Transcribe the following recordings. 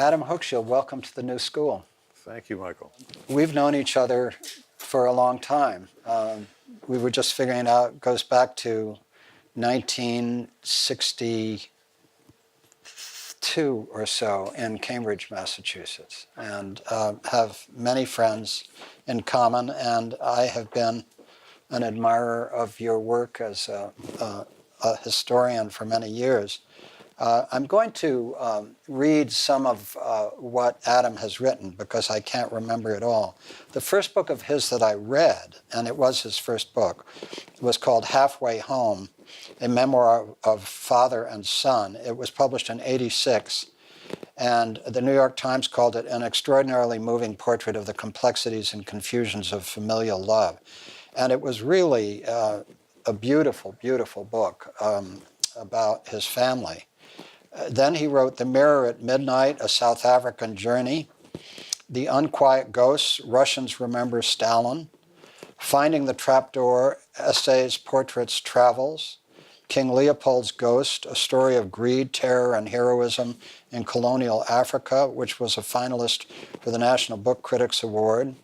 Adam Hochschild, welcome to the new school. Thank you, Michael. We've known each other for a long time. We were just figuring it out, it goes back to 1962 or so in Cambridge, Massachusetts, and have many friends in common, and I have been an admirer of your work as a historian for many years. I'm going to read some of what Adam has written because I can't remember it all. The first book of his that I read, and it was his first book, was called Halfway Home, a memoir of father and son. It was published in '86, and the New York Times called it an extraordinarily moving portrait of the complexities and confusions of familial love. And it was really a beautiful, beautiful book about his family. Then he wrote The Mirror at Midnight, A South African Journey, The Unquiet Ghosts, Russians Remember Stalin, Finding the Trapdoor, Essays, Portraits, Travels, King Leopold's Ghost, A Story of Greed, Terror, and Heroism in Colonial Africa, which was a finalist for the National Book Critics Award,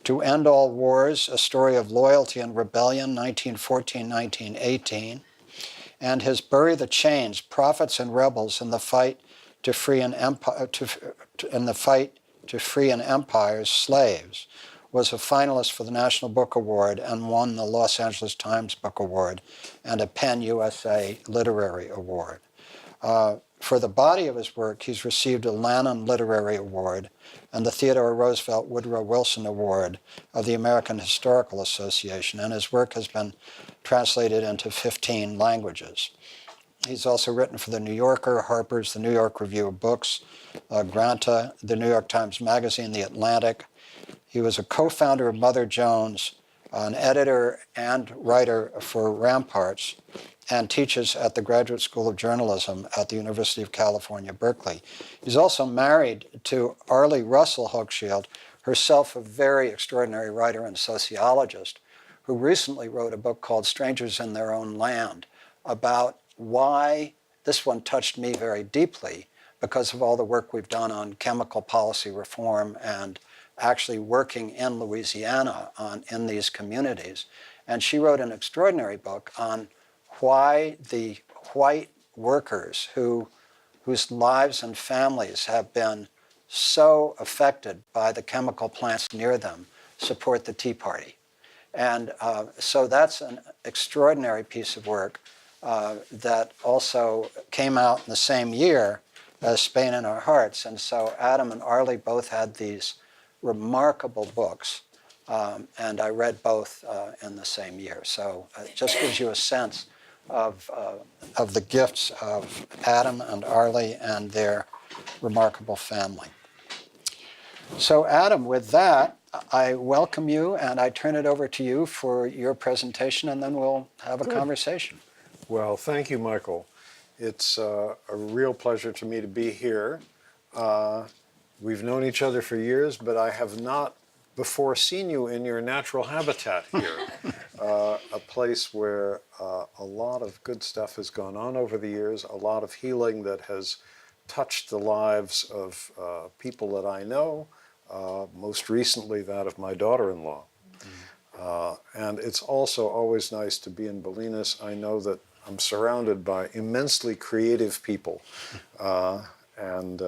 To End All Wars, A Story of Loyalty and Rebellion, 1914-1918, and his Bury the Chains, Prophets and Rebels in the Fight to Free an Empire, Empire's Slaves, was a finalist for the National Book Award and won the Los Angeles Times Book Award and a PEN USA Literary Award. For the body of his work, he's received a Lannan Literary Award and the Theodore Roosevelt Woodrow Wilson Award of the American Historical Association, and his work has been translated into 15 languages. He's also written for The New Yorker, Harper's, The New York Review of Books, Granta, The New York Times Magazine, The Atlantic. He was a co-founder of Mother Jones, an editor and writer for Ramparts, and teaches at the Graduate School of Journalism at the University of California, Berkeley. He's also married to Arlie Russell Hochschild, herself a very extraordinary writer and sociologist, who recently wrote a book called Strangers in Their Own Land about why, this one touched me very deeply because of all the work we've done on chemical policy reform and actually working in Louisiana in these communities. And she wrote an extraordinary book on why the white workers whose lives and families have been so affected by the chemical plants near them support the Tea Party. And so that's an extraordinary piece of work that also came out in the same year as Spain in Our Hearts. And so Adam and Arlie both had these remarkable books, and I read both in the same year. So it just gives you a sense of the gifts of Adam and Arlie and their remarkable family. So Adam, with that, I welcome you and I turn it over to you for your presentation, and then we'll have a conversation. Well, thank you, Michael. It's a real pleasure to me to be here. We've known each other for years, but I have not before seen you in your natural habitat here, a place where a lot of good stuff has gone on over the years, a lot of healing that has touched the lives of people that I know, most recently that of my daughter-in-law. And it's also always nice to be in Bolinas. I know that I'm surrounded by immensely creative people, and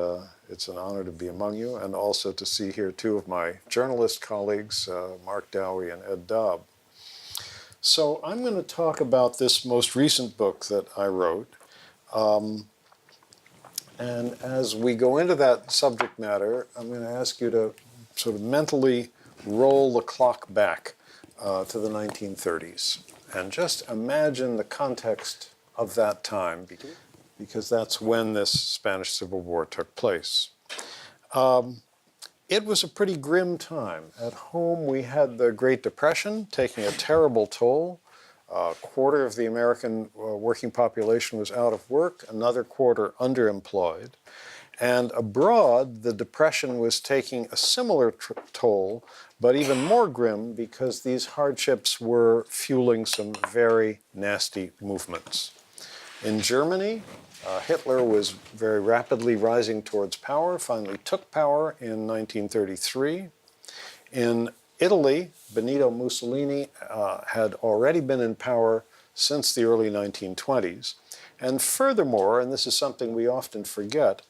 it's an honor to be among you, and also to see here two of my journalist colleagues, Mark Dowie and Ed Dobb. So I'm going to talk about this most recent book that I wrote. And as we go into that subject matter, I'm going to ask you to sort of mentally roll the clock back to the 1930s. And just imagine the context of that time, because that's when this Spanish Civil War took place. It was a pretty grim time. At home, we had the Great Depression taking a terrible toll. A quarter of the American working population was out of work, another quarter underemployed. And abroad, the Depression was taking a similar toll, but even more grim because these hardships were fueling some very nasty movements. In Germany, Hitler was very rapidly rising towards power, finally took power in 1933. In Italy, Benito Mussolini had already been in power since the early 1920s. And furthermore, and this is something we often forget,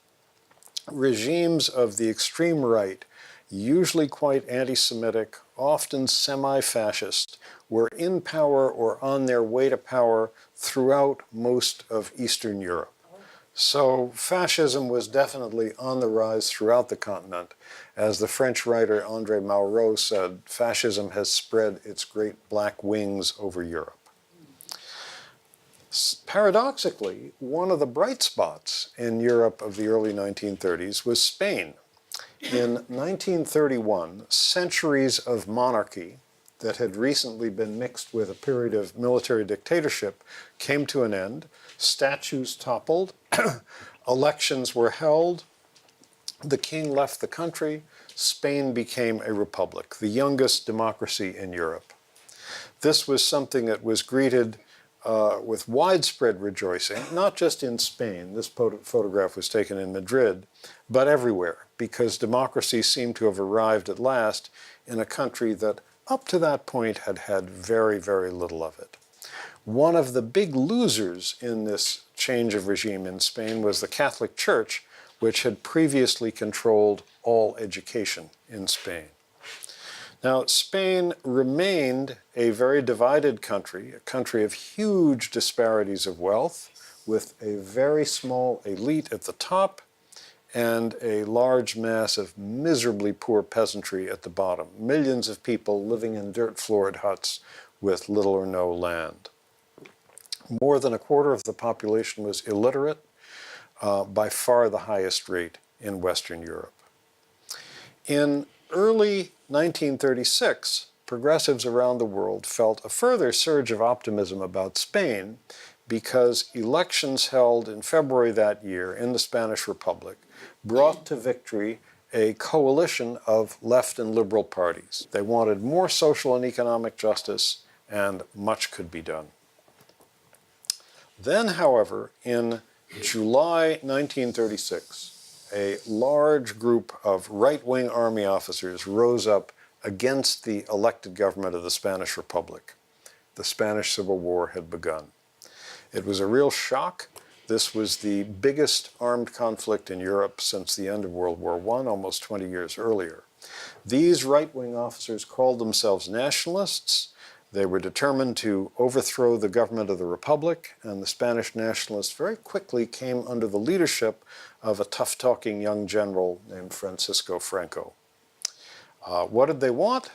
regimes of the extreme right, usually quite anti-Semitic, often semi-fascist, were in power or on their way to power throughout most of Eastern Europe. So fascism was definitely on the rise throughout the continent. As the French writer André Malraux said, fascism has spread its great black wings over Europe. Paradoxically, one of the bright spots in Europe of the early 1930s was Spain. In 1931, centuries of monarchy that had recently been mixed with a period of military dictatorship came to an end. Statues toppled, elections were held, the king left the country, Spain became a republic, the youngest democracy in Europe. This was something that was greeted with widespread rejoicing, not just in Spain. This photograph was taken in Madrid, but everywhere, because democracy seemed to have arrived at last in a country that up to that point had had very, very little of it. One of the big losers in this change of regime in Spain was the Catholic Church, which had previously controlled all education in Spain. Now, Spain remained a very divided country, a country of huge disparities of wealth, with a very small elite at the top and a large mass of miserably poor peasantry at the bottom. Millions of people living in dirt-floored huts with little or no land. More than a quarter of the population was illiterate, by far the highest rate in Western Europe. In early 1936, progressives around the world felt a further surge of optimism about Spain because elections held in February that year in the Spanish Republic brought to victory a coalition of left and liberal parties. They wanted more social and economic justice, and much could be done. Then, however, in July 1936, a large group of right-wing army officers rose up against the elected government of the Spanish Republic. The Spanish Civil War had begun. It was a real shock. This was the biggest armed conflict in Europe since the end of World War I, almost 20 years earlier. These right-wing officers called themselves nationalists. They were determined to overthrow the government of the Republic, and the Spanish nationalists very quickly came under the leadership of a tough-talking young general named Francisco Franco. What did they want?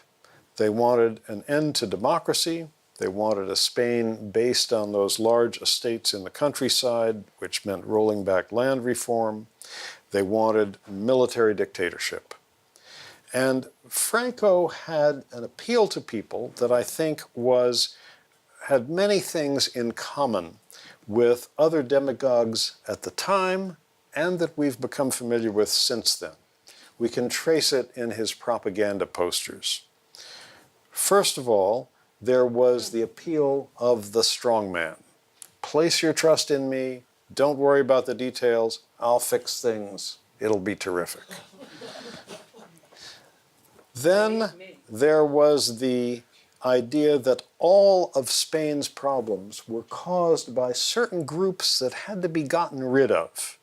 They wanted an end to democracy. They wanted a Spain based on those large estates in the countryside, which meant rolling back land reform. They wanted military dictatorship. And Franco had an appeal to people that I think had many things in common with other demagogues at the time and that we've become familiar with since then. We can trace it in his propaganda posters. First of all, there was the appeal of the strongman. Place your trust in me, don't worry about the details, I'll fix things, it'll be terrific. Then there was the idea that all of Spain's problems were caused by certain groups that had to be gotten rid of.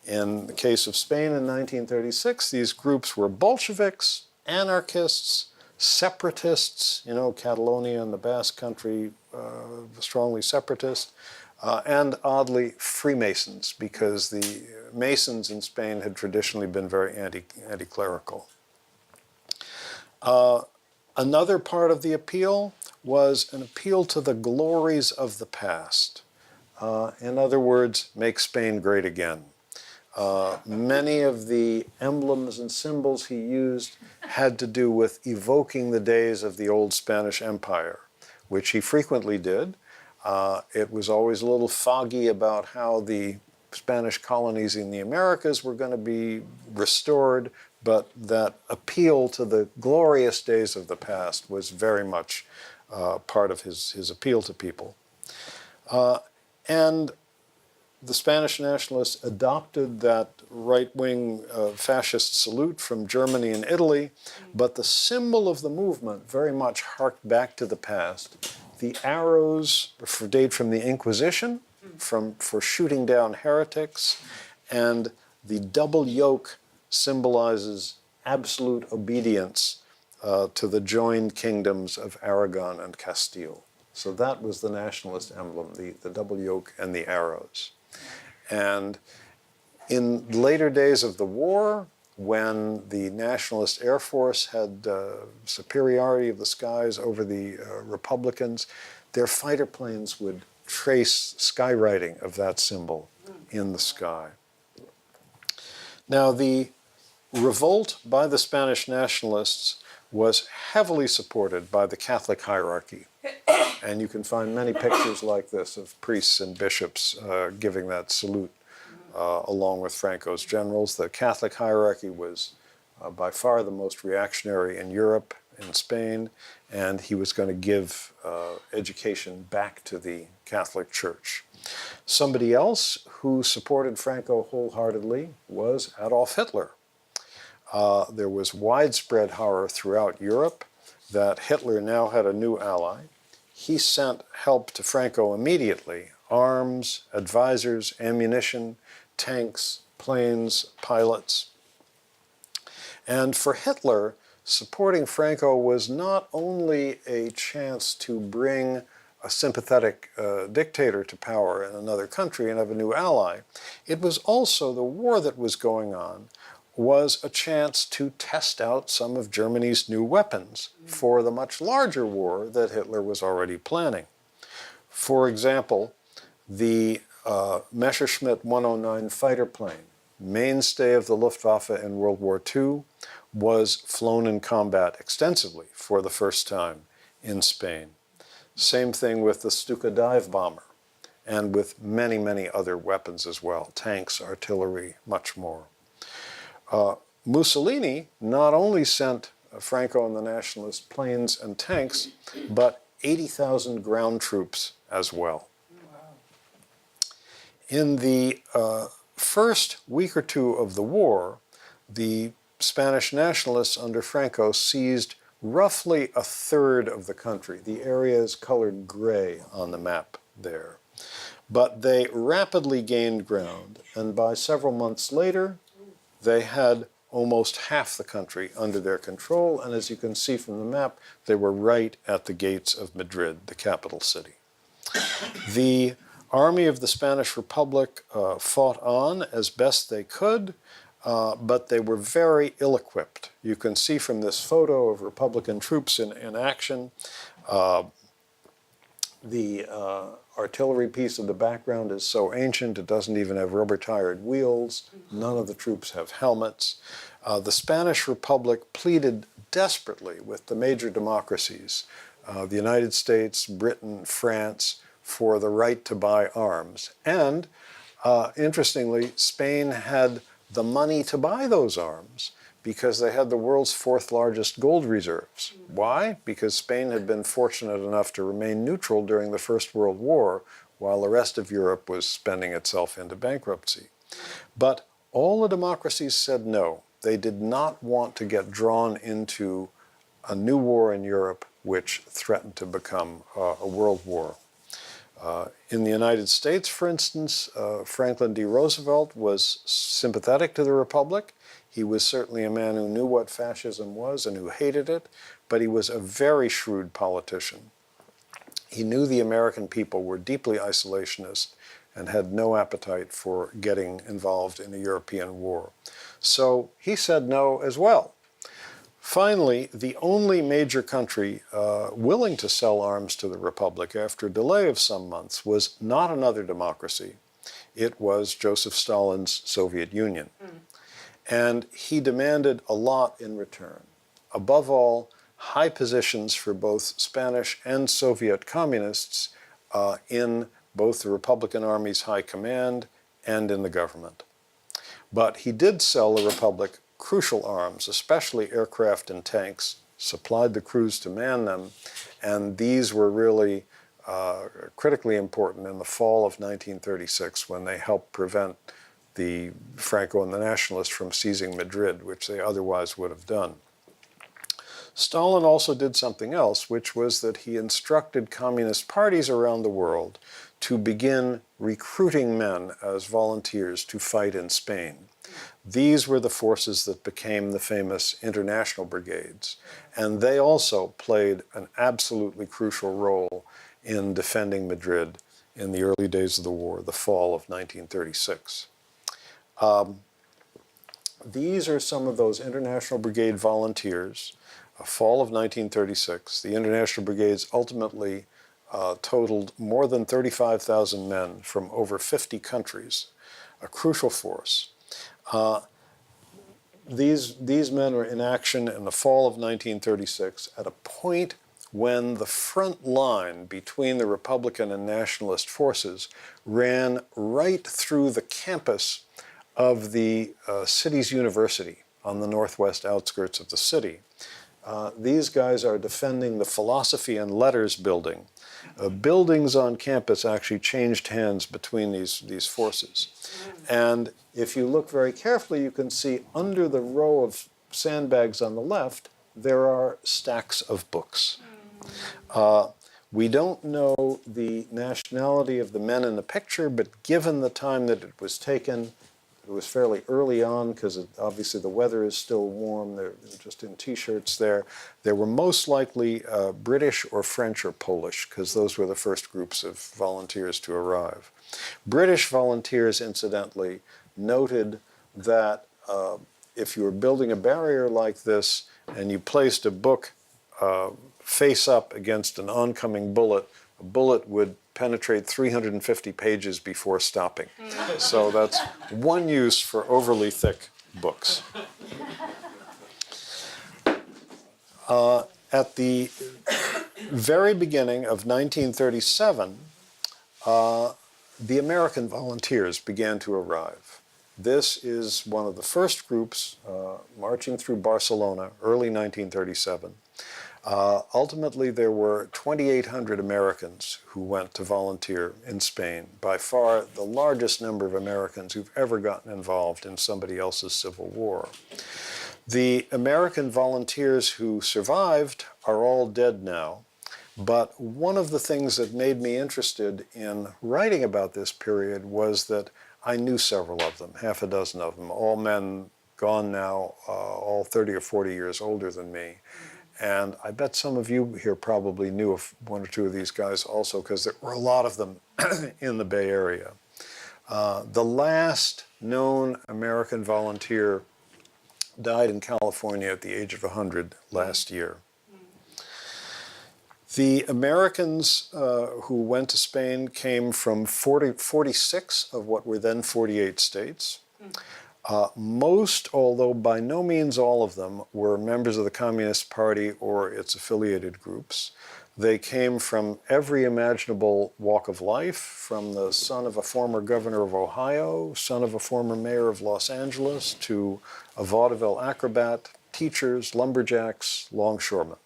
In the case of Spain in 1936, these groups were Bolsheviks, anarchists, separatists, Catalonia and the Basque Country, strongly separatist, and oddly, Freemasons, because the Masons in Spain had traditionally been very anti-clerical. Another part of the appeal was an appeal to the glories of the past. In other words, make Spain great again. Many of the emblems and symbols he used had to do with evoking the days of the old Spanish Empire, which he frequently did. It was always a little foggy about how the Spanish colonies in the Americas were going to be restored, but that appeal to the glorious days of the past was very much part of his appeal to people. And the Spanish nationalists adopted that right-wing fascist salute from Germany and Italy, but the symbol of the movement very much harked back to the past. The arrows date from the Inquisition, for shooting down heretics, and the double yoke symbolizes absolute obedience to the joined kingdoms of Aragon and Castile. So that was the nationalist emblem, the double yoke and the arrows. And in later days of the war, when the nationalist Air Force had superiority of the skies over the Republicans, their fighter planes would trace skywriting of that symbol in the sky. Now, the revolt by the Spanish nationalists was heavily supported by the Catholic hierarchy. And you can find many pictures like this of priests and bishops giving that salute along with Franco's generals. The Catholic hierarchy was by far the most reactionary in Europe, in Spain, and he was going to give education back to the Catholic Church. Somebody else who supported Franco wholeheartedly was Adolf Hitler. There was widespread horror throughout Europe that Hitler now had a new ally. He sent help to Franco immediately: arms, advisors, ammunition, tanks, planes, pilots. And for Hitler, supporting Franco was not only a chance to bring a sympathetic dictator to power in another country and have a new ally, it was also the war that was going on was a chance to test out some of Germany's new weapons for the much larger war that Hitler was already planning. For example, the Messerschmitt 109 fighter plane, mainstay of the Luftwaffe in World War II, was flown in combat extensively for the first time in Spain. Same thing with the Stuka dive bomber, and with many, many other weapons as well: tanks, artillery, much more. Mussolini not only sent Franco and the nationalists planes and tanks, but 80,000 ground troops as well. In the first week or two of the war, the Spanish nationalists under Franco seized roughly a third of the country. The area is colored gray on the map there. But they rapidly gained ground, and by several months later, they had almost half the country under their control, and as you can see from the map, they were right at the gates of Madrid, the capital city. The army of the Spanish Republic fought on as best they could, but they were very ill-equipped. You can see from this photo of Republican troops in action, the artillery piece of the background is so ancient it doesn't even have rubber-tired wheels. None of the troops have helmets. The Spanish Republic pleaded desperately with the major democracies, the United States, Britain, France, for the right to buy arms. And interestingly, Spain had the money to buy those arms because they had the world's fourth largest gold reserves. Why? Because Spain had been fortunate enough to remain neutral during the First World War while the rest of Europe was spending itself into bankruptcy. But all the democracies said no. They did not want to get drawn into a new war in Europe which threatened to become a world war. In the United States, for instance, Franklin D. Roosevelt was sympathetic to the Republic. He was certainly a man who knew what fascism was and who hated it, but he was a very shrewd politician. He knew the American people were deeply isolationist and had no appetite for getting involved in a European war. So he said no as well. Finally, the only major country willing to sell arms to the Republic after a delay of some months was not another democracy. It was Joseph Stalin's Soviet Union. And he demanded a lot in return. Above all, high positions for both Spanish and Soviet communists in both the Republican Army's high command and in the government. But he did sell the Republic crucial arms, especially aircraft and tanks, supplied the crews to man them, and these were really critically important in the fall of 1936 when they helped prevent the Franco and the Nationalists from seizing Madrid, which they otherwise would have done. Stalin also did something else, which was that he instructed communist parties around the world to begin recruiting men as volunteers to fight in Spain. These were the forces that became the famous international brigades, and they also played an absolutely crucial role in defending Madrid in the early days of the war, the fall of 1936. These are some of those international brigade volunteers. Fall of 1936, the international brigades ultimately totaled more than 35,000 men from over 50 countries, a crucial force. These men were in action in the fall of 1936 at a point when the front line between the Republican and Nationalist forces ran right through the campus of the city's university on the northwest outskirts of the city. These guys are defending the Philosophy and Letters building. Buildings on campus actually changed hands between these forces. And if you look very carefully, you can see under the row of sandbags on the left, there are stacks of books. We don't know the nationality of the men in the picture, but given the time that it was taken, it was fairly early on because obviously the weather is still warm. They're just in T-shirts there. They were most likely British or French or Polish because those were the first groups of volunteers to arrive. British volunteers, incidentally, noted that if you were building a barrier like this and you placed a book face up against an oncoming bullet, a bullet would penetrate 350 pages before stopping. So that's one use for overly thick books. At the very beginning of 1937, the American volunteers began to arrive. This is one of the first groups marching through Barcelona, early 1937. Ultimately, there were 2,800 Americans who went to volunteer in Spain, by far the largest number of Americans who've ever gotten involved in somebody else's civil war. The American volunteers who survived are all dead now, but one of the things that made me interested in writing about this period was that I knew several of them, half a dozen of them, all men gone now, all 30 or 40 years older than me. And I bet some of you here probably knew of one or two of these guys also, because there were a lot of them in the Bay Area. The last known American volunteer died in California at the age of 100 last year. The Americans who went to Spain came from 46 of what were then 48 states. Most, although by no means all of them, were members of the Communist Party or its affiliated groups. They came from every imaginable walk of life, from the son of a former governor of Ohio, son of a former mayor of Los Angeles, to a vaudeville acrobat, teachers, lumberjacks, longshoremen.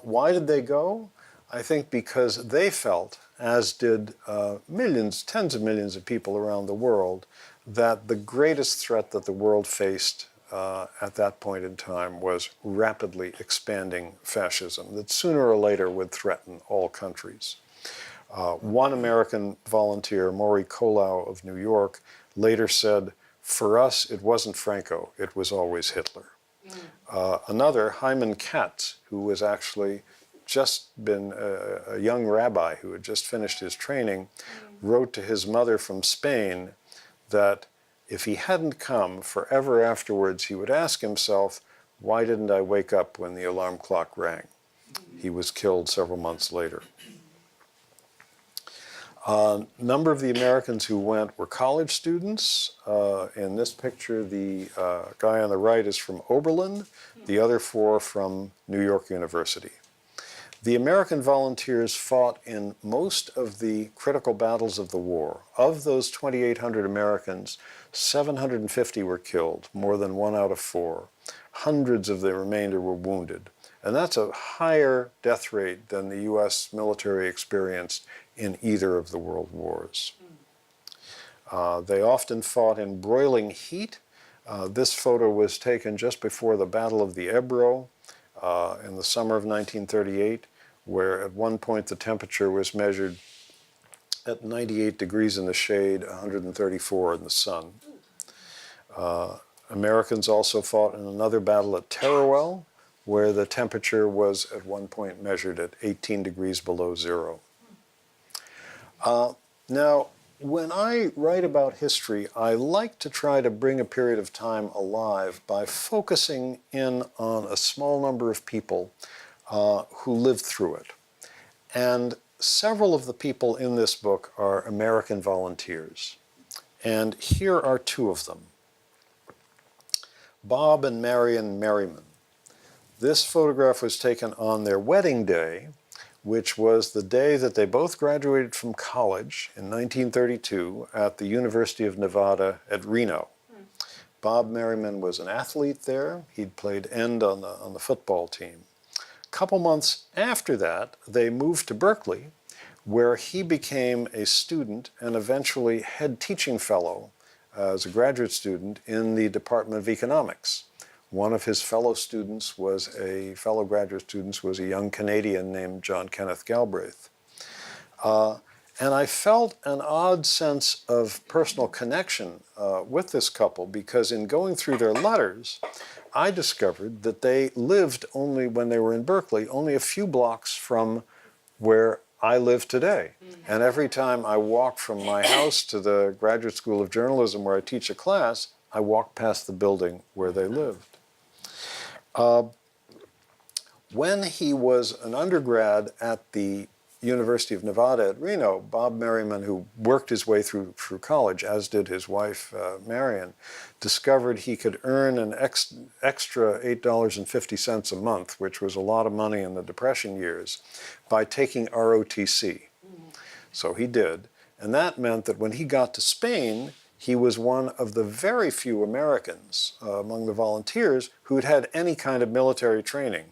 Why did they go? I think because they felt, as did millions, tens of millions of people around the world, that the greatest threat that the world faced at that point in time was rapidly expanding fascism that sooner or later would threaten all countries. One American volunteer, Maury Kolow of New York, later said, "For us, it wasn't Franco, it was always Hitler." Another, Hyman Katz, who was actually just been a young rabbi who had just finished his training, wrote to his mother from Spain that if he hadn't come, forever afterwards, he would ask himself, why didn't I wake up when the alarm clock rang? He was killed several months later. A number of the Americans who went were college students. In this picture, the guy on the right is from Oberlin, the other four from New York University. The American volunteers fought in most of the critical battles of the war. Of those 2,800 Americans, 750 were killed, more than 1 out of 4. Hundreds of the remainder were wounded. And that's a higher death rate than the U.S. military experienced in either of the world wars. They often fought in broiling heat. This photo was taken just before the Battle of the Ebro in the summer of 1938, where at one point the temperature was measured at 98 degrees in the shade, 134 in the sun. Americans also fought in another battle at Teruel, where the temperature was at one point measured at 18 degrees below zero. Now, when I write about history, I like to try to bring a period of time alive by focusing in on a small number of people who lived through it. And several of the people in this book are American volunteers. And here are 2 of them. Bob and Marion Merriman. This photograph was taken on their wedding day, which was the day that they both graduated from college in 1932 at the University of Nevada at Reno. Bob Merriman was an athlete there. He'd played end on the football team. A couple months after that, they moved to Berkeley, where he became a student and eventually head teaching fellow as a graduate student in the Department of Economics. One of his fellow graduate students was a young Canadian named John Kenneth Galbraith. And I felt an odd sense of personal connection with this couple because in going through their letters, I discovered that they lived only, when they were in Berkeley, only a few blocks from where I live today. And every time I walk from my house to the Graduate School of Journalism where I teach a class, I walk past the building where they lived. When he was an undergrad at the University of Nevada at Reno, Bob Merriman, who worked his way through college, as did his wife, Marion, discovered he could earn an extra $8.50 a month, which was a lot of money in the Depression years, by taking ROTC. So he did. And that meant that when he got to Spain, he was one of the very few Americans among the volunteers who'd had any kind of military training.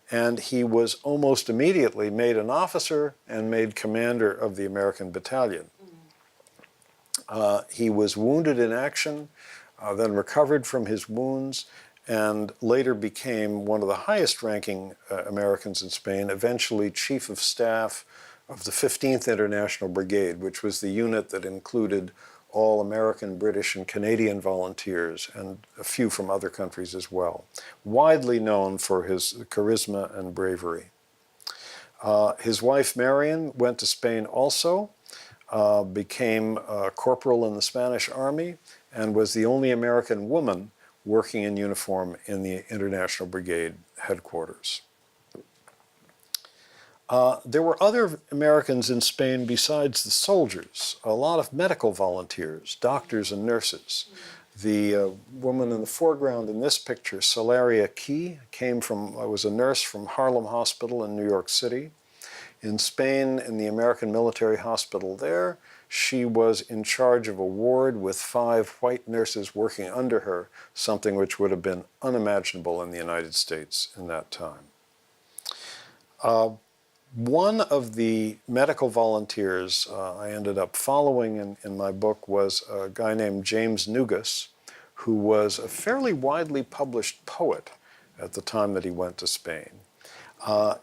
And he was almost immediately made an officer and made commander of the American battalion. He was wounded in action, then recovered from his wounds, and later became one of the highest-ranking Americans in Spain, eventually chief of staff of the 15th International Brigade, which was the unit that included all American, British, and Canadian volunteers, and a few from other countries as well. Widely known for his charisma and bravery. His wife, Marion, went to Spain also, became a corporal in the Spanish Army, and was the only American woman working in uniform in the International Brigade headquarters. There were other Americans in Spain besides the soldiers, a lot of medical volunteers, doctors and nurses. The woman in the foreground in this picture, Solaria Key, was a nurse from Harlem Hospital in New York City. In Spain, in the American Military Hospital there, she was in charge of a ward with 5 white nurses working under her, something which would have been unimaginable in the United States in that time. One of the medical volunteers I ended up following in my book was a guy named James Negus, who was a fairly widely published poet at the time that he went to Spain.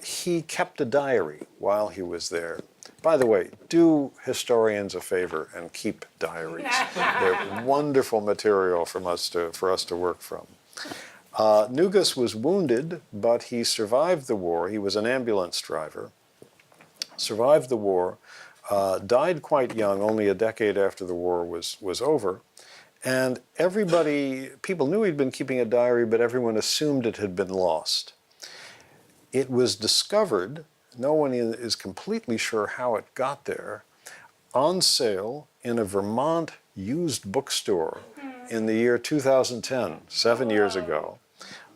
He kept a diary while he was there. By the way, do historians a favor and keep diaries. They're wonderful material for us to work from. Negus was wounded, but he survived the war. He was an ambulance driver. Survived the war, died quite young, only a decade after the war was over. And people knew he'd been keeping a diary, but everyone assumed it had been lost. It was discovered, no one is completely sure how it got there, on sale in a Vermont used bookstore in the year 2010, 7 years ago.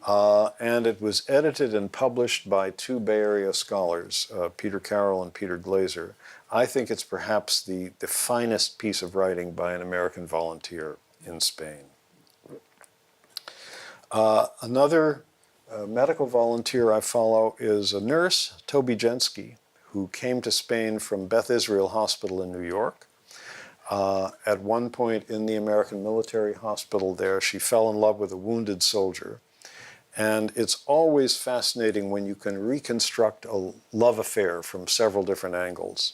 And it was edited and published by two Bay Area scholars, Peter Carroll and Peter Glaser. I think it's perhaps the finest piece of writing by an American volunteer in Spain. Another medical volunteer I follow is a nurse, Toby Jenski, who came to Spain from Beth Israel Hospital in New York. At one point in the American military hospital there, she fell in love with a wounded soldier. And it's always fascinating when you can reconstruct a love affair from several different angles.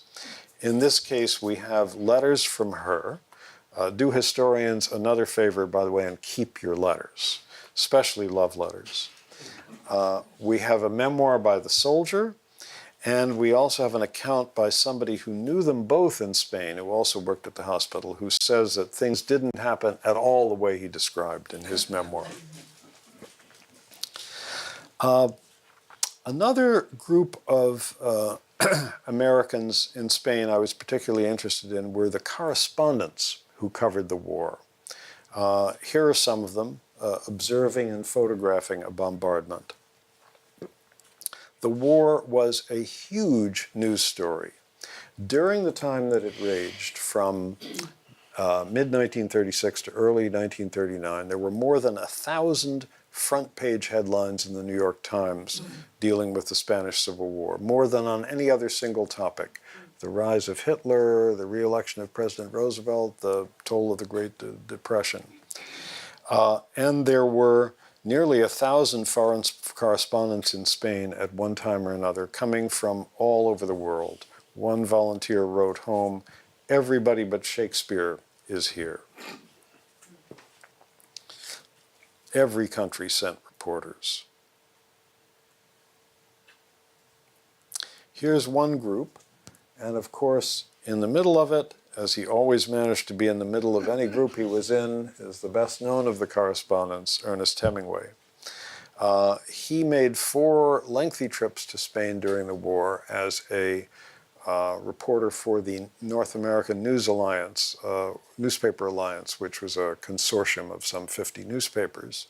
In this case, we have letters from her. Do historians another favor, by the way, and keep your letters, especially love letters. We have a memoir by the soldier, and we also have an account by somebody who knew them both in Spain, who also worked at the hospital, who says that things didn't happen at all the way he described in his memoir. Another group of Americans in Spain I was particularly interested in were the correspondents who covered the war. Here are some of them observing and photographing a bombardment. The war was a huge news story. During the time that it raged, from mid-1936 to early 1939, there were more than 1,000 front-page headlines in the New York Times dealing with the Spanish Civil War, more than on any other single topic. The rise of Hitler, the re-election of President Roosevelt, the toll of the Great Depression. And there were nearly 1,000 foreign correspondents in Spain at one time or another, coming from all over the world. One volunteer wrote home, "Everybody but Shakespeare is here." Every country sent reporters. Here's one group, and of course, in the middle of it, as he always managed to be in the middle of any group he was in, is the best known of the correspondents, Ernest Hemingway. He made 4 lengthy trips to Spain during the war as a reporter for the North American News Alliance, Newspaper Alliance, which was a consortium of some 50 newspapers.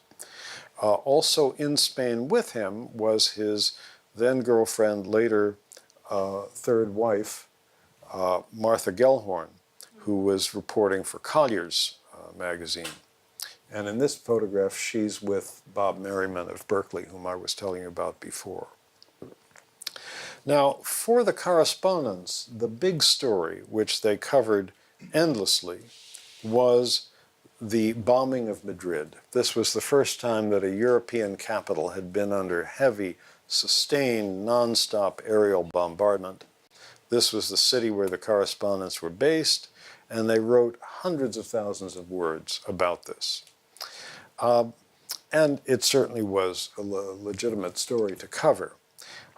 Also in Spain with him was his then girlfriend, later third wife, Martha Gellhorn, who was reporting for Collier's magazine. And in this photograph, she's with Bob Merriman of Berkeley, whom I was telling you about before. Now, for the correspondents, the big story, which they covered endlessly, was the bombing of Madrid. This was the first time that a European capital had been under heavy, sustained, non-stop aerial bombardment. This was the city where the correspondents were based, and they wrote hundreds of thousands of words about this. And it certainly was a legitimate story to cover.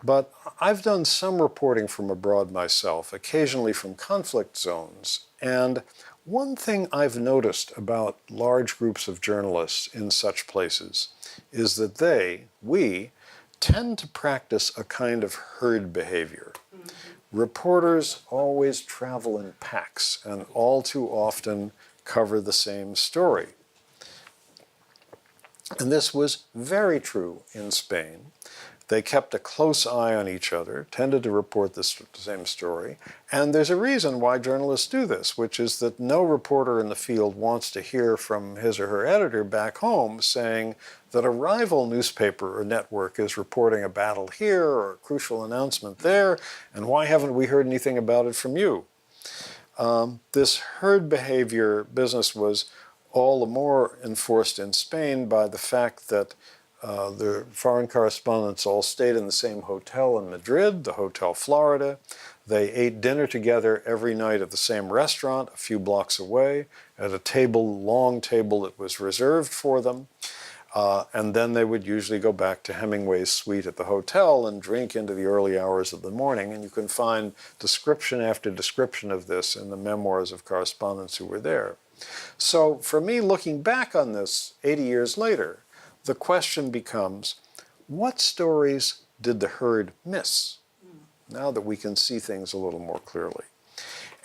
But I've done some reporting from abroad myself, occasionally from conflict zones, and one thing I've noticed about large groups of journalists in such places is that we, tend to practice a kind of herd behavior. Reporters always travel in packs and all too often cover the same story. And this was very true in Spain. They kept a close eye on each other, tended to report the same story, and there's a reason why journalists do this, which is that no reporter in the field wants to hear from his or her editor back home saying that a rival newspaper or network is reporting a battle here or a crucial announcement there, and why haven't we heard anything about it from you? This herd behavior business was all the more enforced in Spain by the fact that the foreign correspondents all stayed in the same hotel in Madrid, the Hotel Florida. They ate dinner together every night at the same restaurant a few blocks away, at a table, long table that was reserved for them. And then they would usually go back to Hemingway's suite at the hotel and drink into the early hours of the morning. And you can find description after description of this in the memoirs of correspondents who were there. So for me, looking back on this 80 years later, the question becomes, what stories did the herd miss? Now that we can see things a little more clearly.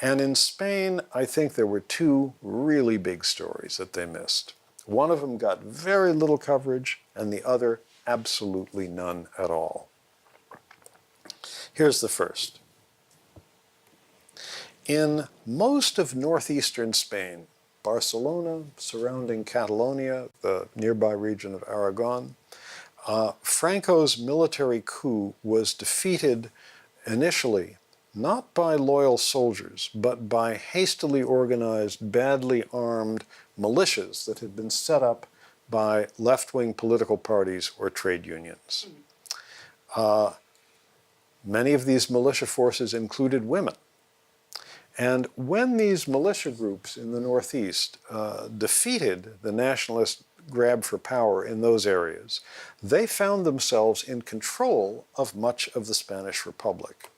And in Spain, I think there were 2 really big stories that they missed. One of them got very little coverage, and the other absolutely none at all. Here's the first. In most of northeastern Spain, Barcelona, surrounding Catalonia, the nearby region of Aragon, Franco's military coup was defeated initially not by loyal soldiers, but by hastily organized, badly armed militias that had been set up by left-wing political parties or trade unions. Many of these militia forces included women. And when these militia groups in the Northeast defeated the nationalist grab for power in those areas, they found themselves in control of much of the Spanish Republic.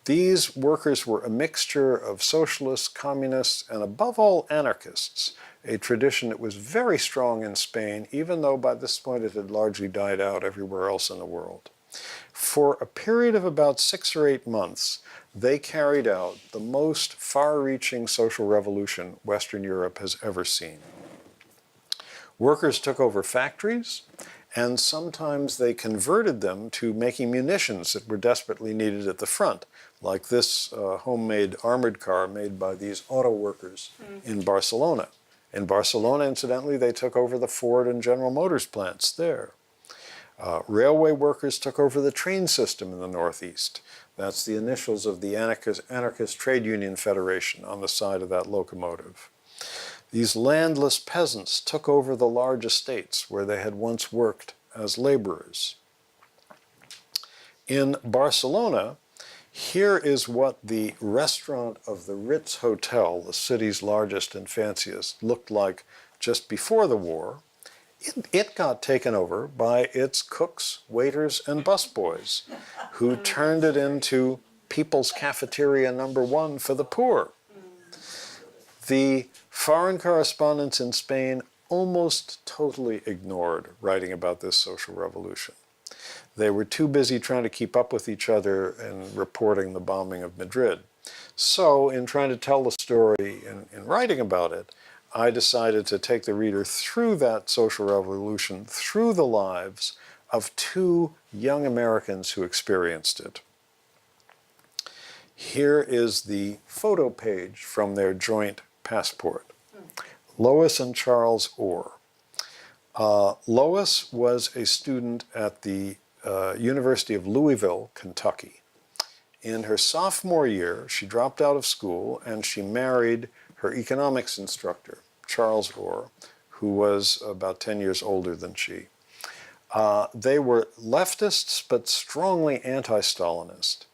These workers were a mixture of socialists, communists, and above all anarchists, a tradition that was very strong in Spain, even though by this point it had largely died out everywhere else in the world. For a period of about 6 or 8 months, they carried out the most far-reaching social revolution Western Europe has ever seen. Workers took over factories, and sometimes they converted them to making munitions that were desperately needed at the front, like this homemade armored car made by these auto workers in Barcelona. In Barcelona, incidentally, they took over the Ford and General Motors plants there. Railway workers took over the train system in the Northeast. That's the initials of the Anarchist Trade Union Federation on the side of that locomotive. These landless peasants took over the large estates where they had once worked as laborers. In Barcelona, here is what the restaurant of the Ritz Hotel, the city's largest and fanciest, looked like just before the war. It got taken over by its cooks, waiters, and busboys, who turned it into People's Cafeteria #1 for the poor. The foreign correspondents in Spain almost totally ignored writing about this social revolution. They were too busy trying to keep up with each other and reporting the bombing of Madrid. So, in trying to tell the story in writing about it, I decided to take the reader through that social revolution, through the lives of 2 young Americans who experienced it. Here is the photo page from their joint passport. Lois and Charles Orr. Lois was a student at the University of Louisville, Kentucky. In her sophomore year, she dropped out of school and she married her economics instructor, Charles Orr, who was about 10 years older than she. They were leftists, but strongly anti-Stalinist.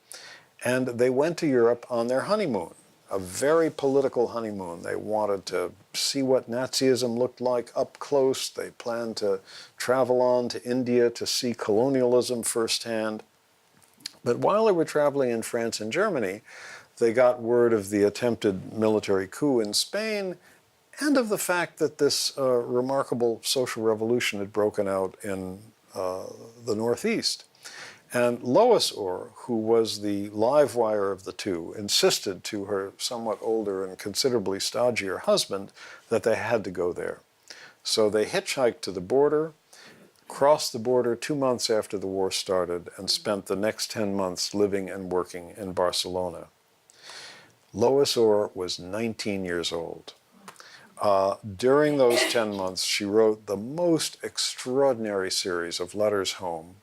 And they went to Europe on their honeymoon, a very political honeymoon. They wanted to see what Nazism looked like up close. They planned to travel on to India to see colonialism firsthand. But while they were traveling in France and Germany, they got word of the attempted military coup in Spain and of the fact that this remarkable social revolution had broken out in the Northeast. And Lois Orr, who was the live wire of the two, insisted to her somewhat older and considerably stodgier husband that they had to go there. So they hitchhiked to the border, crossed the border 2 months after the war started, and spent the next 10 months living and working in Barcelona. Lois Orr was 19 years old. During those 10 months, she wrote the most extraordinary series of letters home,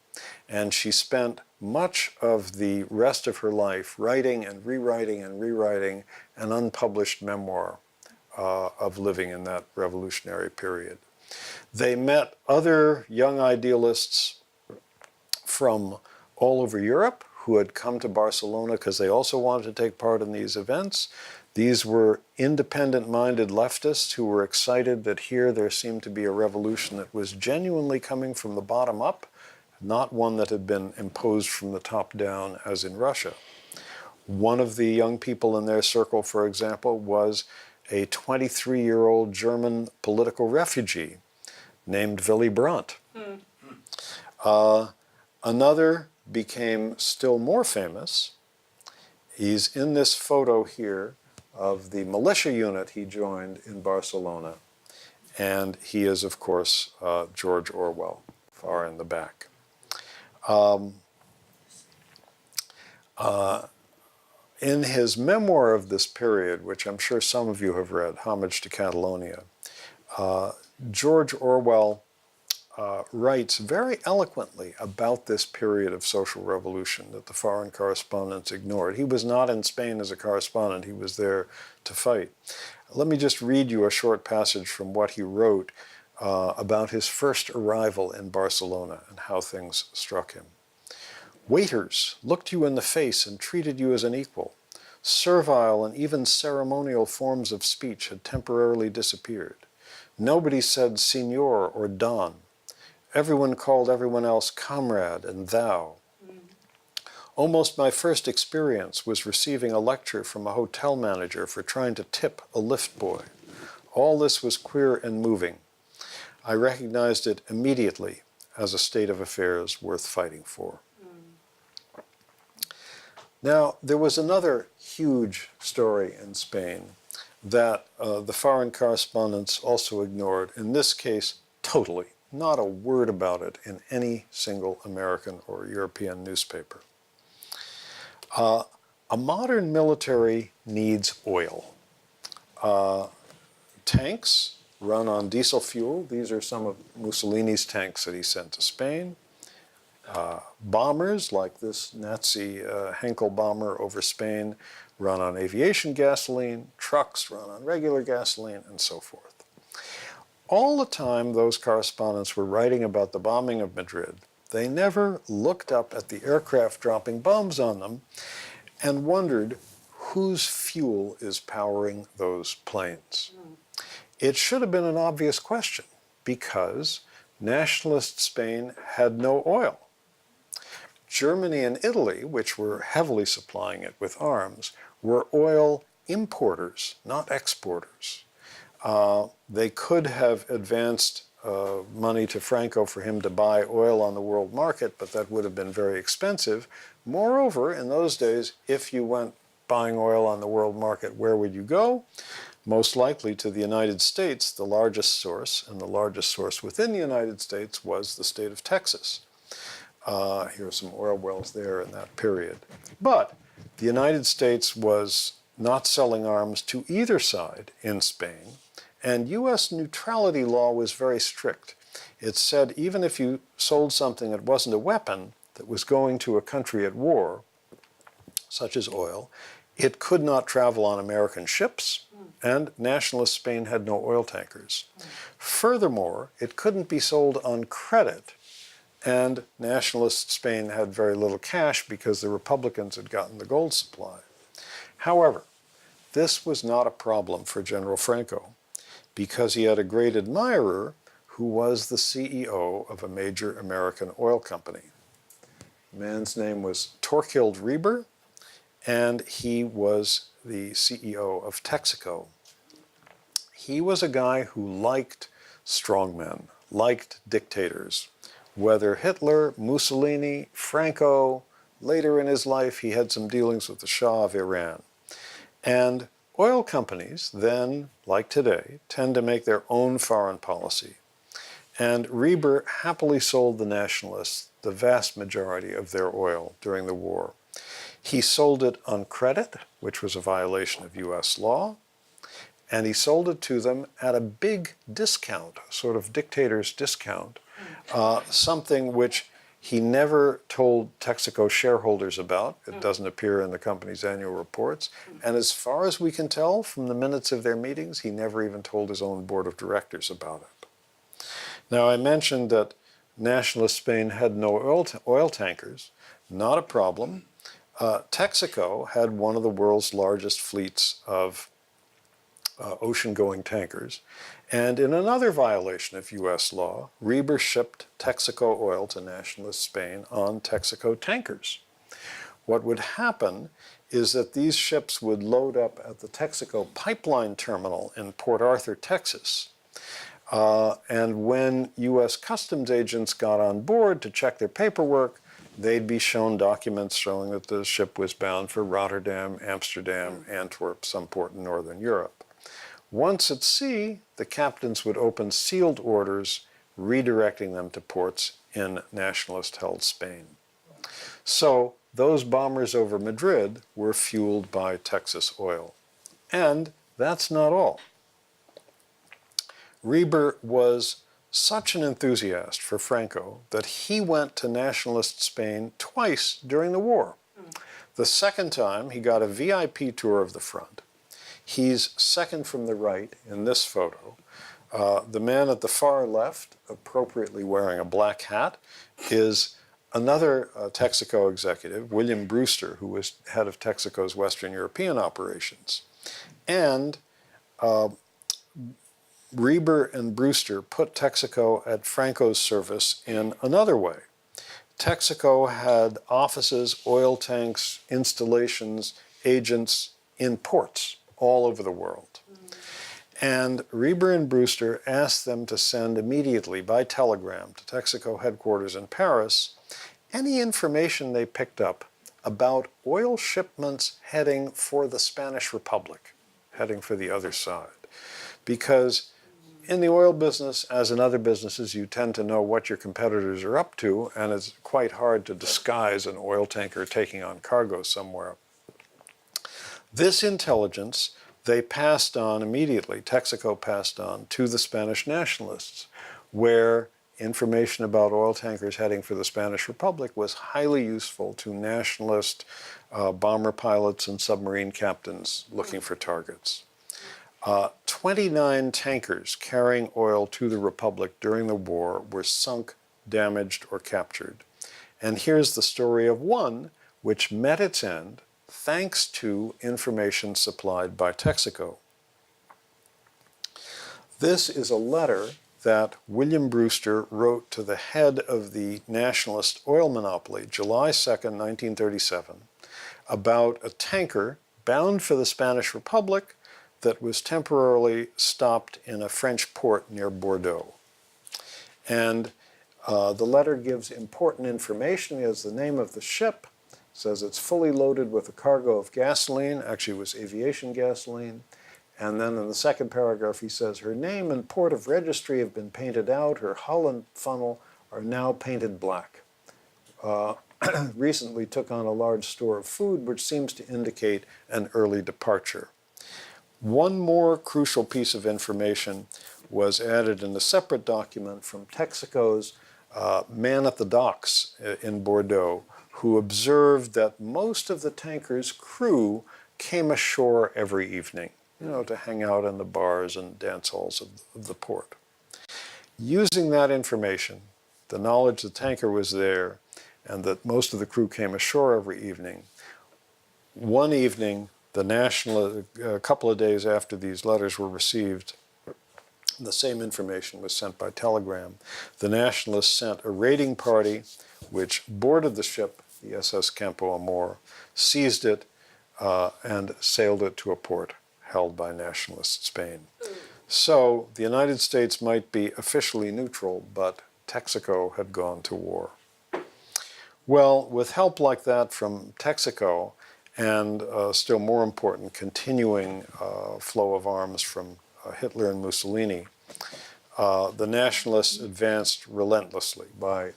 and she spent much of the rest of her life writing and rewriting an unpublished memoir of living in that revolutionary period. They met other young idealists from all over Europe who had come to Barcelona because they also wanted to take part in these events. These were independent-minded leftists who were excited that here there seemed to be a revolution that was genuinely coming from the bottom up, not one that had been imposed from the top down as in Russia. One of the young people in their circle, for example, was a 23-year-old German political refugee named Willy Brandt. Another became still more famous. He's in this photo here of the militia unit he joined in Barcelona. And he is, of course, George Orwell. far in the back. In his memoir of this period, which I'm sure some of you have read, Homage to Catalonia, George Orwell writes very eloquently about this period of social revolution that the foreign correspondents ignored. He was not in Spain as a correspondent, he was there to fight. Let me just read you a short passage from what he wrote about his first arrival in Barcelona and how things struck him. Waiters looked you in the face and treated you as an equal. Servile and even ceremonial forms of speech had temporarily disappeared. Nobody said "Signor" or "Don." Everyone called everyone else "comrade" and "thou." Almost my first experience was receiving a lecture from a hotel manager for trying to tip a lift boy. All this was queer and moving. I recognized it immediately as a state of affairs worth fighting for. Now, there was another huge story in Spain that the foreign correspondents also ignored, in this case, totally. Not a word about it in any single American or European newspaper. A modern military needs oil. Tanks run on diesel fuel. These are some of Mussolini's tanks that he sent to Spain. Bombers, like this Nazi Henkel bomber over Spain, run on aviation gasoline. Trucks run on regular gasoline, and so forth. All the time those correspondents were writing about the bombing of Madrid, they never looked up at the aircraft dropping bombs on them and wondered whose fuel is powering those planes. It should have been an obvious question because nationalist Spain had no oil. Germany and Italy, which were heavily supplying it with arms, were oil importers, not exporters. They could have advanced money to Franco for him to buy oil on the world market, but that would have been very expensive. Moreover, in those days, if you went buying oil on the world market, where would you go? Most likely to the United States, the largest source, and the largest source within the United States was the state of Texas. Here are some oil wells there in that period. But the United States was not selling arms to either side in Spain, and U.S. neutrality law was very strict. It said even if you sold something that wasn't a weapon that was going to a country at war, such as oil, it could not travel on American ships, and nationalist Spain had no oil tankers. Furthermore, it couldn't be sold on credit, and nationalist Spain had very little cash because the Republicans had gotten the gold supply. However, this was not a problem for General Franco because he had a great admirer who was the CEO of a major American oil company. The man's name was Torkild Rieber, and he was the CEO of Texaco. He was a guy who liked strongmen, liked dictators. Whether Hitler, Mussolini, Franco, later in his life he had some dealings with the Shah of Iran. And oil companies then, like today, tend to make their own foreign policy. And Rieber happily sold the nationalists the vast majority of their oil during the war. He sold it on credit, which was a violation of US law, and he sold it to them at a big discount, sort of dictator's discount, something which he never told Texaco shareholders about. It doesn't appear in the company's annual reports. And as far as we can tell from the minutes of their meetings, he never even told his own board of directors about it. Now, I mentioned that nationalist Spain had no oil tankers. Not a problem. Texaco had one of the world's largest fleets of ocean-going tankers. And in another violation of U.S. law, Rieber shipped Texaco oil to nationalist Spain on Texaco tankers. What would happen is that these ships would load up at the Texaco pipeline terminal in Port Arthur, Texas. And when U.S. customs agents got on board to check their paperwork, they'd be shown documents showing that the ship was bound for Rotterdam, Amsterdam, Antwerp, some port in northern Europe. Once at sea, the captains would open sealed orders redirecting them to ports in nationalist-held Spain. So those bombers over Madrid were fueled by Texas oil. And that's not all. Reber was such an enthusiast for Franco that he went to nationalist Spain twice during the war. The second time, he got a VIP tour of the front. He's second from the right in this photo. The man at the far left, appropriately wearing a black hat, is another Texaco executive, William Brewster, who was head of Texaco's Western European operations. And Reber and Brewster put Texaco at Franco's service in another way. Texaco had offices, oil tanks, installations, agents in ports all over the world. And Reber and Brewster asked them to send immediately by telegram to Texaco headquarters in Paris any information they picked up about oil shipments heading for the Spanish Republic, heading for the other side. Because in the oil business, as in other businesses, you tend to know what your competitors are up to, and it's quite hard to disguise an oil tanker taking on cargo somewhere. This intelligence they passed on immediately, Texaco passed on to the Spanish nationalists, where information about oil tankers heading for the Spanish Republic was highly useful to nationalist bomber pilots and submarine captains looking for targets. 29 tankers carrying oil to the Republic during the war were sunk, damaged, or captured. And here's the story of one which met its end thanks to information supplied by Texaco. This is a letter that William Brewster wrote to the head of the nationalist oil monopoly, July 2nd, 1937, about a tanker bound for the Spanish Republic that was temporarily stopped in a French port near Bordeaux. And the letter gives important information. It has the name of the ship, says it's fully loaded with a cargo of gasoline, actually it was aviation gasoline. And then in the second paragraph he says, her name and port of registry have been painted out, her hull and funnel are now painted black. Recently took on a large store of food, which seems to indicate an early departure. One more crucial piece of information was added in a separate document from Texaco's man at the docks in Bordeaux, who observed that most of the tanker's crew came ashore every evening, to hang out in the bars and dance halls of the port. Using that information, the knowledge the tanker was there and that most of the crew came ashore every evening, one evening, a couple of days after these letters were received, the same information was sent by telegram. The Nationalists sent a raiding party which boarded the ship, the SS Campo Amor, seized it, and sailed it to a port held by Nationalist Spain. So the United States might be officially neutral, but Texaco had gone to war. Well, with help like that from Texaco, and still more important, continuing flow of arms from Hitler and Mussolini, the Nationalists advanced relentlessly. By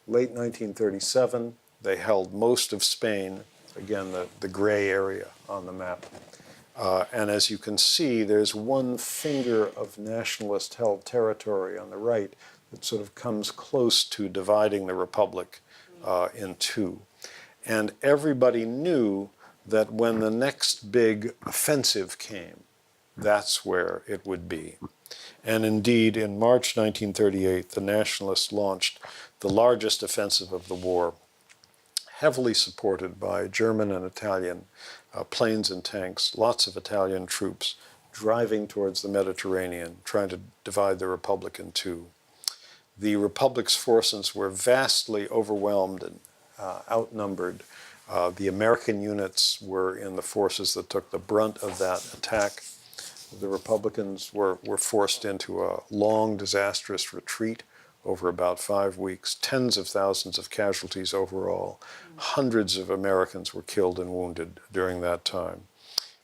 late 1937, they held most of Spain, again, the gray area on the map. And as you can see, there's one finger of nationalist-held territory on the right that sort of comes close to dividing the Republic in two. And everybody knew that when the next big offensive came, that's where it would be. And indeed, in March 1938, the Nationalists launched the largest offensive of the war, heavily supported by German and Italian planes and tanks, lots of Italian troops driving towards the Mediterranean, trying to divide the Republic in two. The Republic's forces were vastly overwhelmed and outnumbered. The American units were in the forces that took the brunt of that attack. The Republicans were forced into a long, disastrous retreat over about 5 weeks, tens of thousands of casualties overall. Hundreds of Americans were killed and wounded during that time.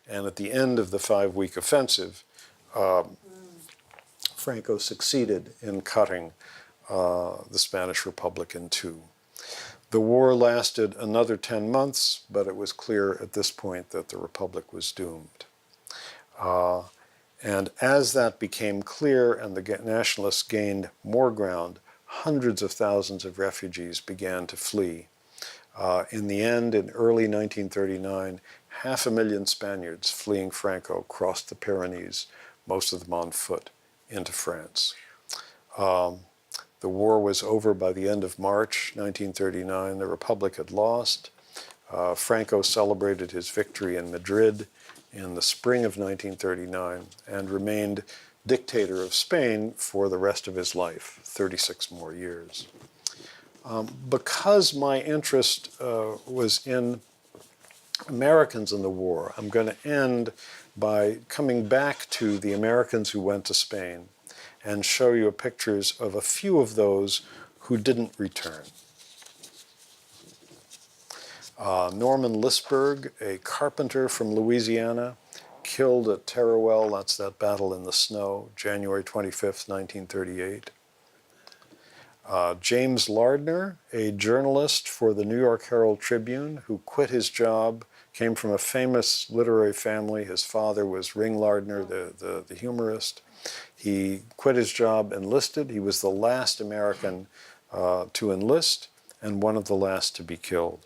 And at the end of the 5-week offensive, Franco succeeded in cutting the Spanish Republic in two. The war lasted another 10 months, but it was clear at this point that the Republic was doomed. And as that became clear and the nationalists gained more ground, hundreds of thousands of refugees began to flee. In the end, in early 1939, 500,000 Spaniards fleeing Franco crossed the Pyrenees, most of them on foot, into France. The war was over by the end of March 1939. The Republic had lost. Franco celebrated his victory in Madrid in the spring of 1939 and remained dictator of Spain for the rest of his life, 36 more years. Because my interest was in Americans in the war, I'm going to end by coming back to the Americans who went to Spain and show you pictures of a few of those who didn't return. Norman Lisburg, a carpenter from Louisiana, killed at Teruel, that's that battle in the snow, January 25th, 1938. James Lardner, a journalist for the New York Herald Tribune, who quit his job, came from a famous literary family. His father was Ring Lardner, the humorist. He quit his job, enlisted. He was the last American to enlist and one of the last to be killed.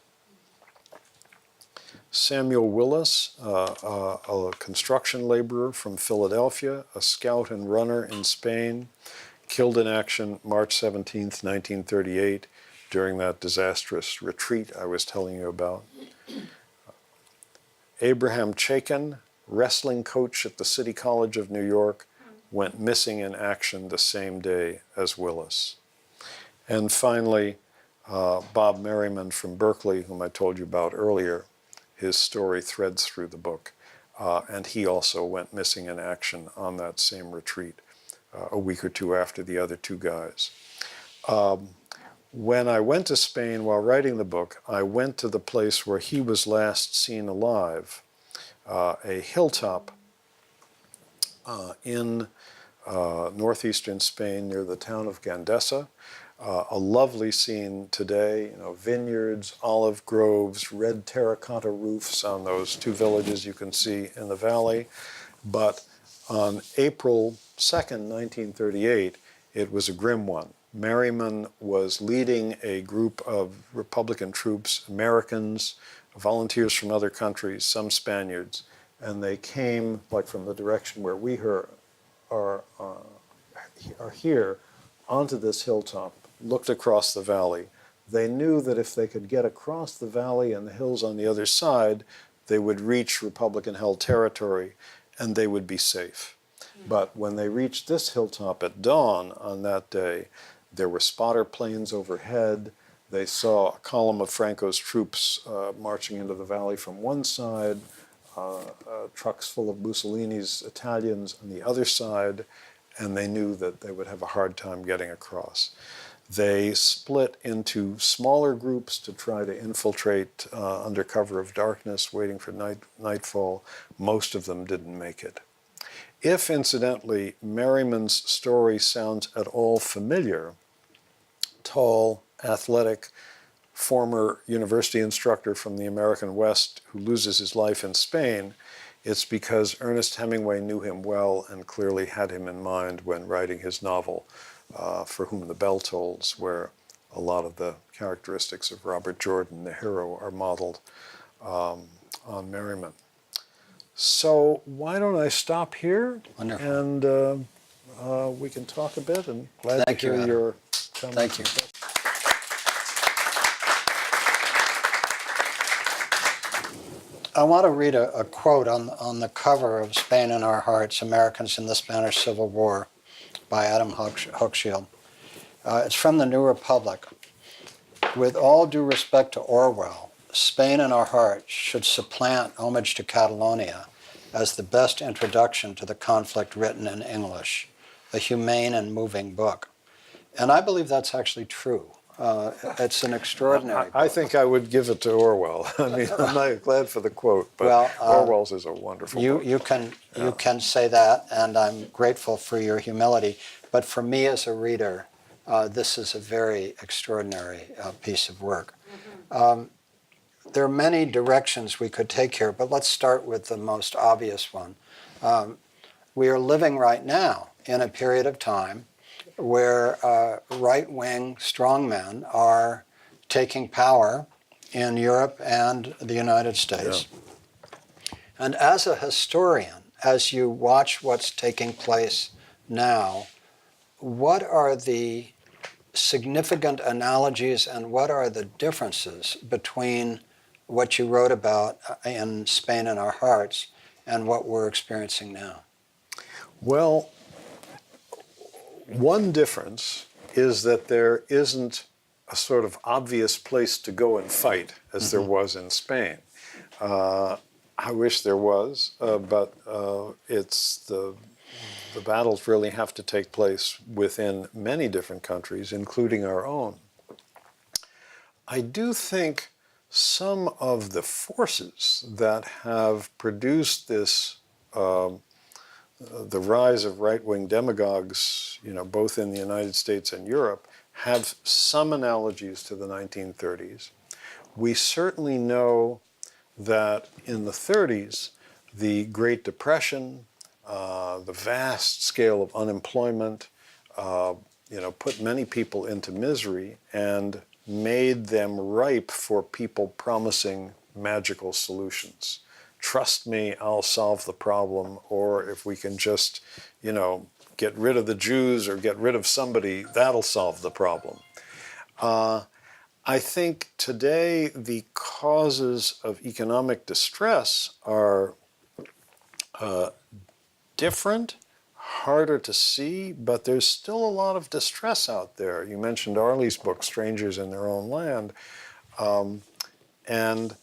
Samuel Willis, a construction laborer from Philadelphia, a scout and runner in Spain, killed in action March 17th, 1938, during that disastrous retreat I was telling you about. Abraham Chaikin, wrestling coach at the City College of New York, went missing in action the same day as Willis. And finally, Bob Merriman from Berkeley, whom I told you about earlier, his story threads through the book, and he also went missing in action on that same retreat a week or two after the other two guys. When I went to Spain while writing the book, I went to the place where he was last seen alive, a hilltop in northeastern Spain near the town of Gandesa. A lovely scene today, vineyards, olive groves, red terracotta roofs on those two villages you can see in the valley. But on April 2nd, 1938, it was a grim one. Merriman was leading a group of Republican troops, Americans, volunteers from other countries, some Spaniards, and they came like from the direction where we are here onto this hilltop, looked across the valley. They knew that if they could get across the valley and the hills on the other side, they would reach Republican-held territory and they would be safe. But when they reached this hilltop at dawn on that day, there were spotter planes overhead. They saw a column of Franco's troops marching into the valley from one side, trucks full of Mussolini's Italians on the other side, and they knew that they would have a hard time getting across. They split into smaller groups to try to infiltrate under cover of darkness, waiting for nightfall. Most of them didn't make it. If, incidentally, Merriman's story sounds at all familiar, tall, athletic, former university instructor from the American West who loses his life in Spain, it's because Ernest Hemingway knew him well and clearly had him in mind when writing his novel, For Whom the Bell Tolls, where a lot of the characteristics of Robert Jordan, the hero, are modeled on Merriman. So why don't I stop here? Wonderful. And we can talk a bit, and glad to hear your comments. Thank you. I want to read a quote on the cover of Spain in Our Hearts, Americans in the Spanish Civil War by Adam Hochschild. It's from the New Republic. With all due respect to Orwell, Spain in Our Hearts should supplant Homage to Catalonia as the best introduction to the conflict written in English, a humane and moving book. And I believe that's actually true. It's an extraordinary book. I think I would give it to Orwell. I mean, I'm not glad for the quote, but Orwell's is a wonderful book. You can say that, and I'm grateful for your humility. But for me as a reader, this is a very extraordinary piece of work. There are many directions we could take here, but let's start with the most obvious one. We are living right now in a period of time where right-wing strongmen are taking power in Europe and the United States. Yeah. And as a historian, as you watch what's taking place now, what are the significant analogies and what are the differences between what you wrote about in Spain in Our Hearts and what we're experiencing now? Well, one difference is that there isn't a sort of obvious place to go and fight as there was in Spain. I wish there was, but it's the battles really have to take place within many different countries, including our own. I do think some of the forces that have produced this, the rise of right-wing demagogues, both in the United States and Europe, have some analogies to the 1930s. We certainly know that in the 30s, the Great Depression, the vast scale of unemployment, put many people into misery and made them ripe for people promising magical solutions. Trust me, I'll solve the problem, or if we can just, get rid of the Jews or get rid of somebody, that'll solve the problem. I think today the causes of economic distress are different, harder to see, but there's still a lot of distress out there. You mentioned Arlie's book, Strangers in Their Own Land, and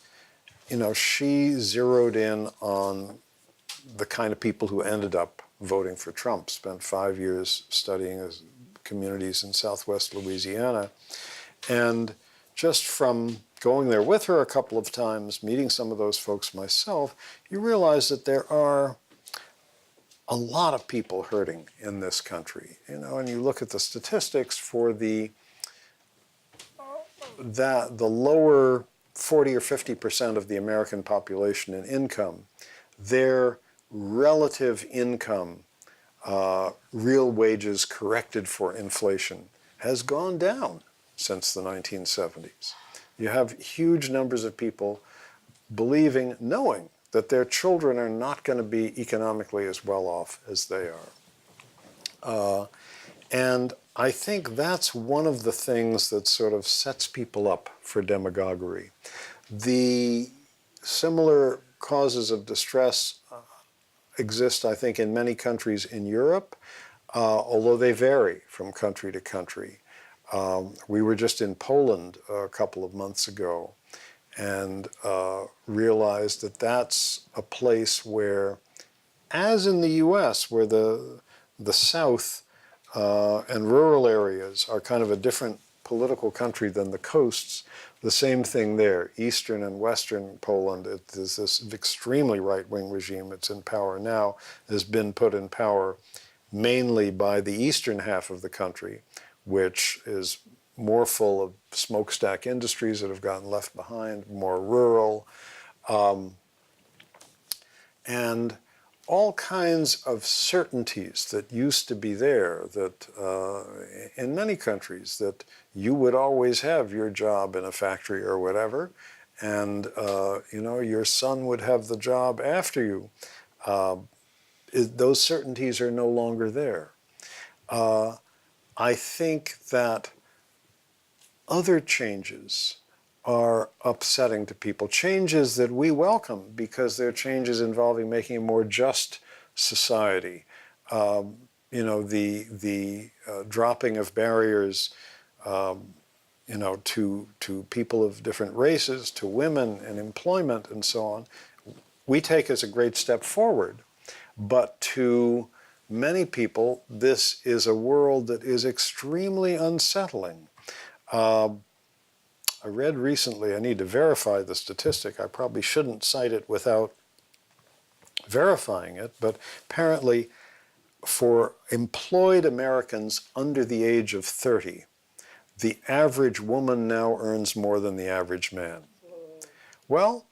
she zeroed in on the kind of people who ended up voting for Trump, spent 5 years studying communities in Southwest Louisiana, and just from going there with her a couple of times, meeting some of those folks myself, you realize that there are a lot of people hurting in this country, and you look at the statistics for the lower 40 or 50% of the American population in income, their relative income, real wages corrected for inflation, has gone down since the 1970s. You have huge numbers of people knowing that their children are not going to be economically as well off as they are. And I think that's one of the things that sort of sets people up for demagoguery. The similar causes of distress exist, I think, in many countries in Europe, although they vary from country to country. We were just in Poland a couple of months ago and realized that that's a place where, as in the US, where the South and rural areas are kind of a different political country than the coasts, the same thing there. Eastern and Western Poland, there's this extremely right-wing regime. It's in power now, has been put in power mainly by the eastern half of the country, which is more full of smokestack industries that have gotten left behind, more rural, and all kinds of certainties that used to be there that in many countries that you would always have your job in a factory or whatever, and your son would have the job after you. Those certainties are no longer there. I think that other changes are upsetting to people, changes that we welcome because they're changes involving making a more just society. The dropping of barriers, to people of different races, to women and employment and so on, we take as a great step forward. But to many people, this is a world that is extremely unsettling. I read recently, I need to verify the statistic, I probably shouldn't cite it without verifying it, but apparently for employed Americans under the age of 30, the average woman now earns more than the average man. Well,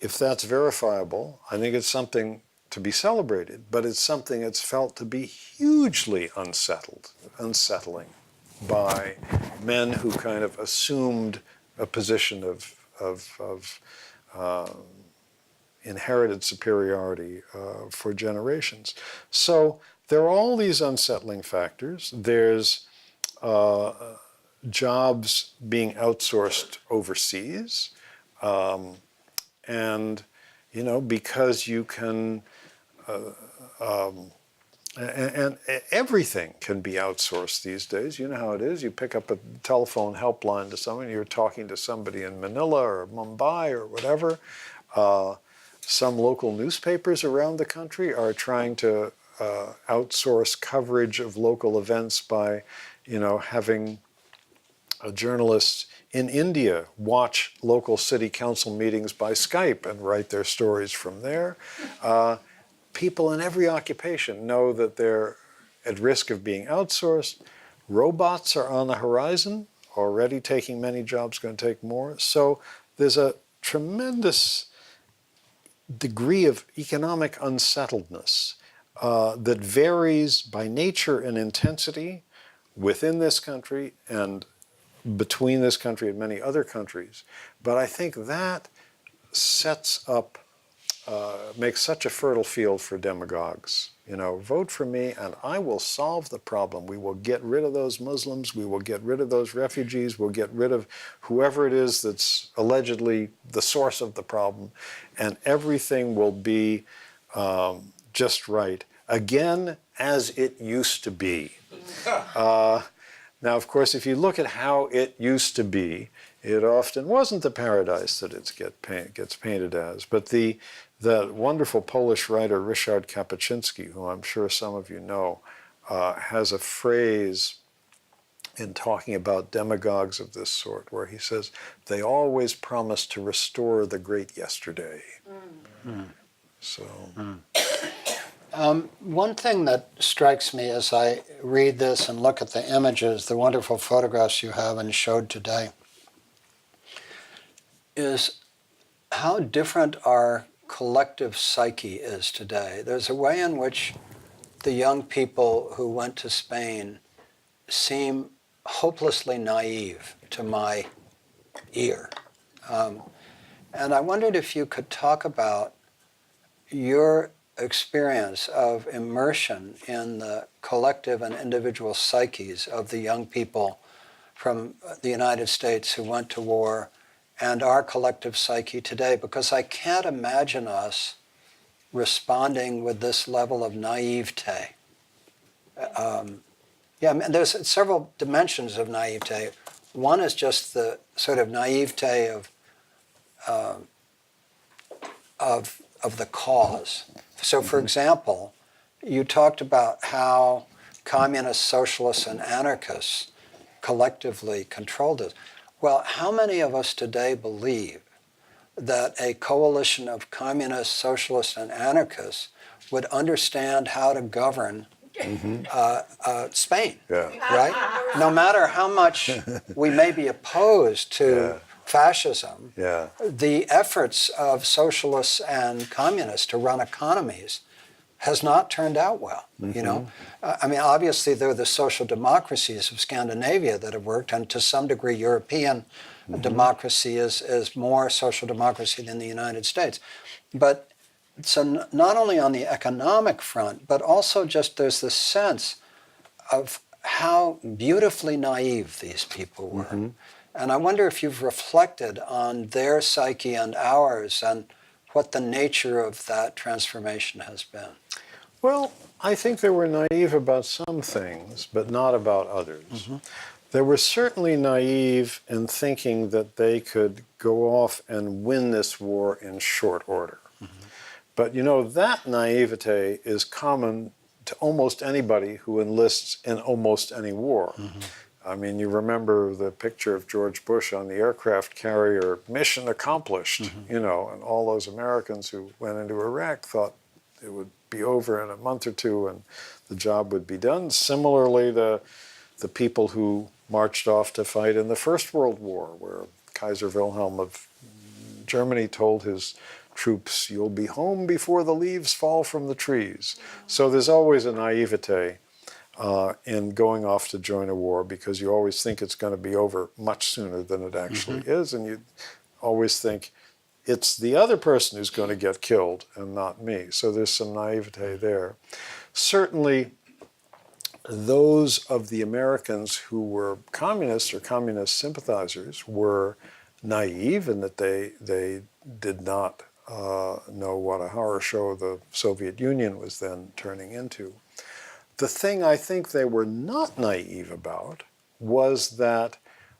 if that's verifiable, I think it's something to be celebrated, but it's something that's felt to be hugely unsettling by men who kind of assumed a position of inherited superiority for generations. So there are all these unsettling factors. There's jobs being outsourced overseas. And, you know, because you can, and everything can be outsourced these days. You know how it is. You pick up a telephone helpline to someone, you're talking to somebody in Manila or Mumbai or whatever. Some local newspapers around the country are trying to outsource coverage of local events by, you know, having journalists in India watch local city council meetings by Skype and write their stories from there. People in every occupation know that they're at risk of being outsourced. Robots are on the horizon, already taking many jobs, going to take more. So there's a tremendous degree of economic unsettledness that varies by nature and intensity within this country and between this country and many other countries. But I think that sets up, makes such a fertile field for demagogues. You know, vote for me and I will solve the problem. We will get rid of those Muslims. We will get rid of those refugees. We'll get rid of whoever it is that's allegedly the source of the problem. And everything will be just right. Again, as it used to be. Now, of course, if you look at how it used to be, it often wasn't the paradise that it gets painted as. But the wonderful Polish writer Ryszard Kapuscinski, who I'm sure some of you know, has a phrase in talking about demagogues of this sort where he says, they always promise to restore the great yesterday. So. One thing that strikes me as I read this and look at the images, the wonderful photographs you have and showed today, is how different our collective psyche is today. There's a way in which the young people who went to Spain seem hopelessly naive to my ear. And I wondered if you could talk about your experience of immersion in the collective and individual psyches of the young people from the United States who went to war and our collective psyche today, because I can't imagine us responding with this level of naivete. Yeah, I mean, there's several dimensions of naivete. One is just the sort of naivete of the cause. So, for example, you talked about how communists, socialists, and anarchists collectively controlled it. Well, how many of us today believe that a coalition of communists, socialists, and anarchists would understand how to govern Spain, right? No matter how much we may be opposed to fascism, the efforts of socialists and communists to run economies has not turned out well, you know? I mean, obviously there are the social democracies of Scandinavia that have worked, and to some degree European democracy is more social democracy than the United States. But so not only on the economic front, but also just there's this sense of how beautifully naive these people were. And I wonder if you've reflected on their psyche and ours and what the nature of that transformation has been. Well, I think they were naive about some things, but not about others. They were certainly naive in thinking that they could go off and win this war in short order. But you know, that naivete is common to almost anybody who enlists in almost any war. I mean, you remember the picture of George Bush on the aircraft carrier, mission accomplished, you know, and all those Americans who went into Iraq thought, it would be over in a month or two and the job would be done. Similarly, the people who marched off to fight in the First World War, where Kaiser Wilhelm of Germany told his troops, "You'll be home before the leaves fall from the trees." So there's always a naivete in going off to join a war, because you always think it's going to be over much sooner than it actually is, and you always think it's the other person who's going to get killed and not me. So there's some naivete there. Certainly, those of the Americans who were communists or communist sympathizers were naive in that they did not know what a horror show the Soviet Union was then turning into. The thing I think they were not naive about was that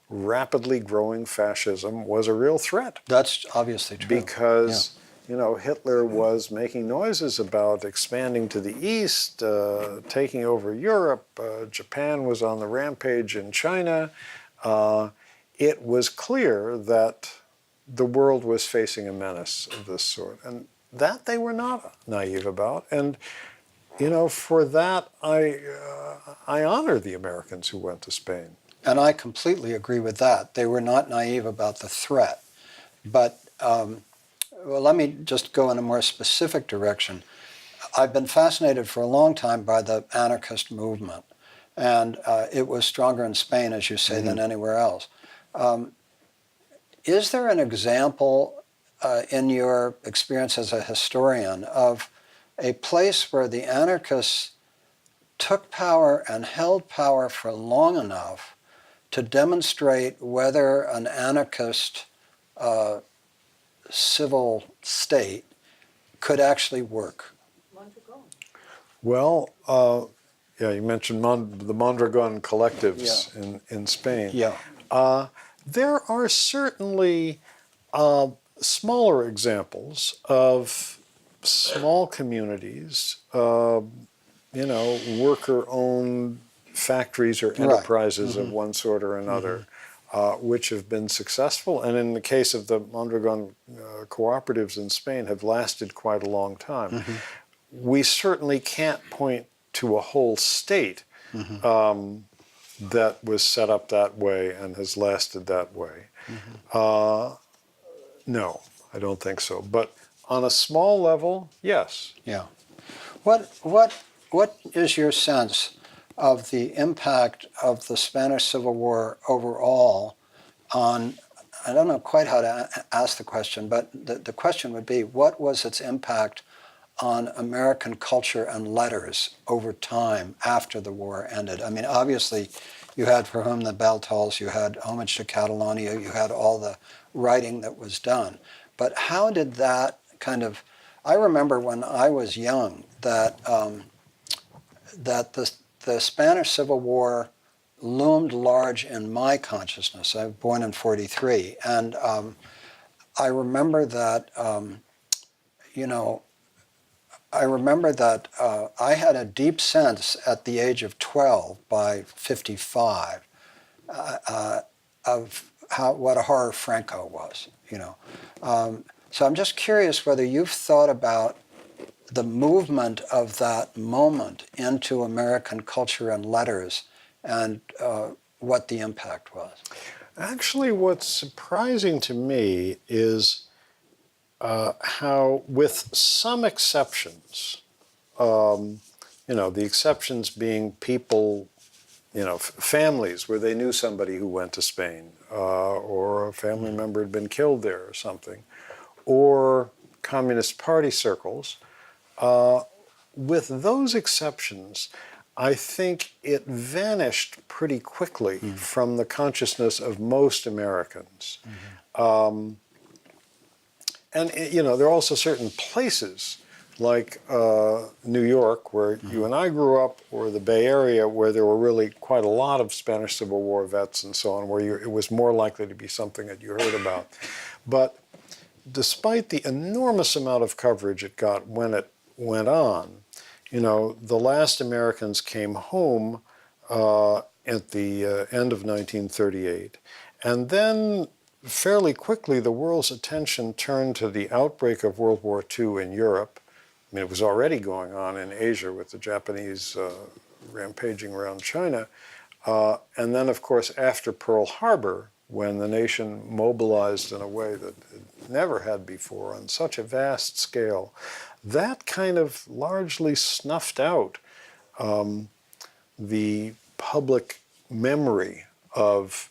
rapidly growing fascism was a real threat. That's obviously true. Because, you know, Hitler was making noises about expanding to the east, taking over Europe. Japan was on the rampage in China. It was clear that the world was facing a menace of this sort. And that they were not naive about. And, you know, for that, I honor the Americans who went to Spain. And I completely agree with that. They were not naive about the threat. But well, let me just go in a more specific direction. I've been fascinated for a long time by the anarchist movement. And it was stronger in Spain, as you say, than anywhere else. Is there an example in your experience as a historian of a place where the anarchists took power and held power for long enough to demonstrate whether an anarchist civil state could actually work? Well, yeah, you mentioned the Mondragon collectives in Spain. Yeah. There are certainly smaller examples of small communities, you know, worker-owned factories or enterprises of one sort or another, which have been successful, and in the case of the Mondragon cooperatives in Spain, have lasted quite a long time. We certainly can't point to a whole state that was set up that way and has lasted that way. No, I don't think so. But on a small level, yes. Yeah. What is your sense of the impact of the Spanish Civil War overall on, I don't know quite how to ask the question, but the question would be, what was its impact on American culture and letters over time after the war ended? I mean, obviously, you had For Whom the Bell Tolls, you had Homage to Catalonia, you had all the writing that was done. But how did that kind of, I remember when I was young that that the Spanish Civil War loomed large in my consciousness. I was born in '43, and I remember that, you know, I remember that I had a deep sense at the age of 12 by 55 of what a horror Franco was, you know. So I'm just curious whether you've thought about the movement of that moment into American culture and letters and what the impact was. Actually, what's surprising to me is how, with some exceptions, you know, the exceptions being people, you know, families where they knew somebody who went to Spain, or a family member had been killed there or something, or Communist Party circles. With those exceptions, I think it vanished pretty quickly from the consciousness of most Americans. And, you know, there are also certain places like New York, where you and I grew up, or the Bay Area, where there were really quite a lot of Spanish Civil War vets and so on, where it was more likely to be something that you heard about. But despite the enormous amount of coverage it got when it went on, you know, the last Americans came home at the end of 1938, and then fairly quickly the world's attention turned to the outbreak of World War II in Europe, I mean, it was already going on in Asia with the Japanese rampaging around China. And then, of course, after Pearl Harbor, when the nation mobilized in a way that it never had before on such a vast scale, that kind of largely snuffed out the public memory of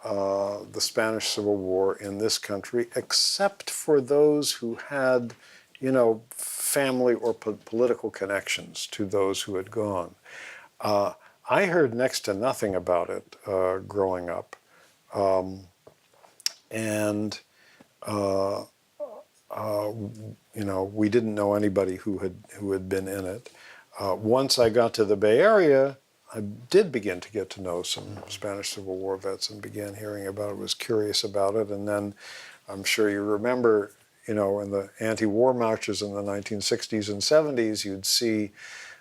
the Spanish Civil War in this country, except for those who had, you know, family or political connections to those who had gone. I heard next to nothing about it growing up, and you know, we didn't know anybody who had been in it. Once I got to the Bay Area, I did begin to get to know some Spanish Civil War vets and began hearing about it, was curious about it. And then I'm sure you remember, you know, in the anti-war marches in the 1960s and 70s, you'd see,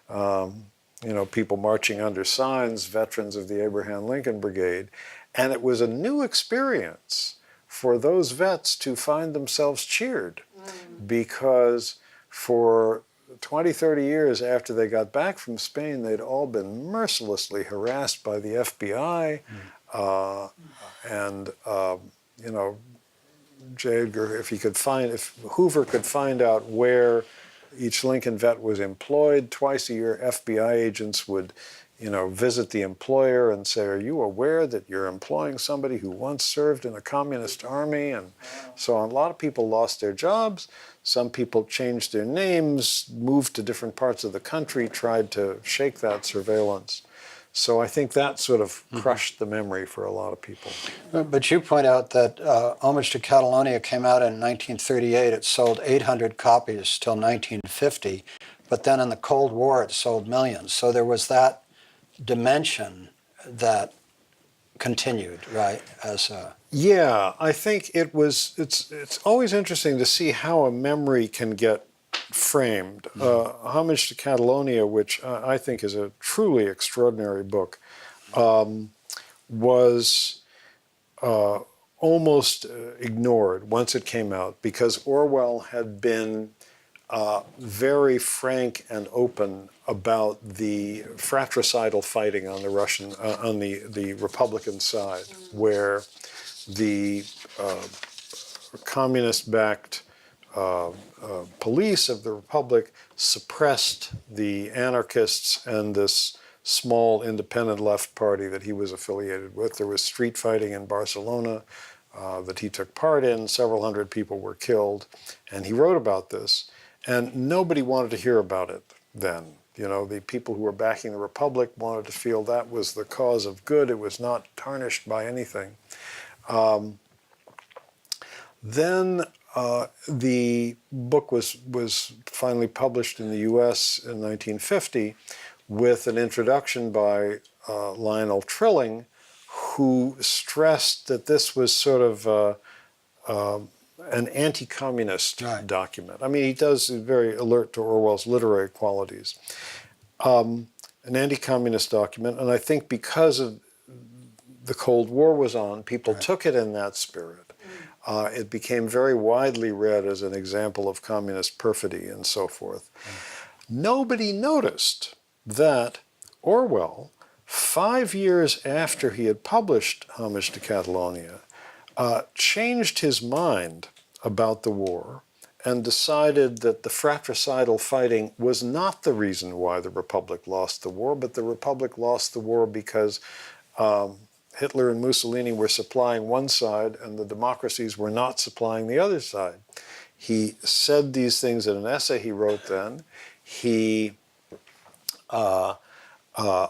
you know, people marching under signs, veterans of the Abraham Lincoln Brigade. And it was a new experience for those vets to find themselves cheered, because for 20, 30 years after they got back from Spain, they'd all been mercilessly harassed by the FBI. You know, J. Edgar, if Hoover could find out where each Lincoln vet was employed, twice a year FBI agents would, you know, visit the employer and say, are you aware that you're employing somebody who once served in a communist army? And so on. A lot of people lost their jobs. Some people changed their names, moved to different parts of the country, tried to shake that surveillance. So I think that sort of crushed the memory for a lot of people. But you point out that Homage to Catalonia came out in 1938. It sold 800 copies till 1950. But then in the Cold War, it sold millions. So there was that dimension that continued, right? Yeah, I think it's always interesting to see how a memory can get framed. Homage to Catalonia, which I think is a truly extraordinary book, was almost ignored once it came out, because Orwell had been very frank and open about the fratricidal fighting on the on the Republican side, where the communist-backed police of the Republic suppressed the anarchists and this small independent left party that he was affiliated with. There was street fighting in Barcelona that he took part in. Several hundred people were killed, and he wrote about this. And nobody wanted to hear about it then. You know, the people who were backing the Republic wanted to feel that was the cause of good. It was not tarnished by anything. Then the book was finally published in the U.S. in 1950 with an introduction by Lionel Trilling, who stressed that this was sort of an anti-communist document. I mean, he does very alert to Orwell's literary qualities. An anti-communist document, and I think because of the Cold War was on, people took it in that spirit. It became very widely read as an example of communist perfidy and so forth. Nobody noticed that Orwell, 5 years after he had published Homage to Catalonia, changed his mind about the war and decided that the fratricidal fighting was not the reason why the Republic lost the war, but the Republic lost the war because Hitler and Mussolini were supplying one side and the democracies were not supplying the other side. He said these things in an essay he wrote then. He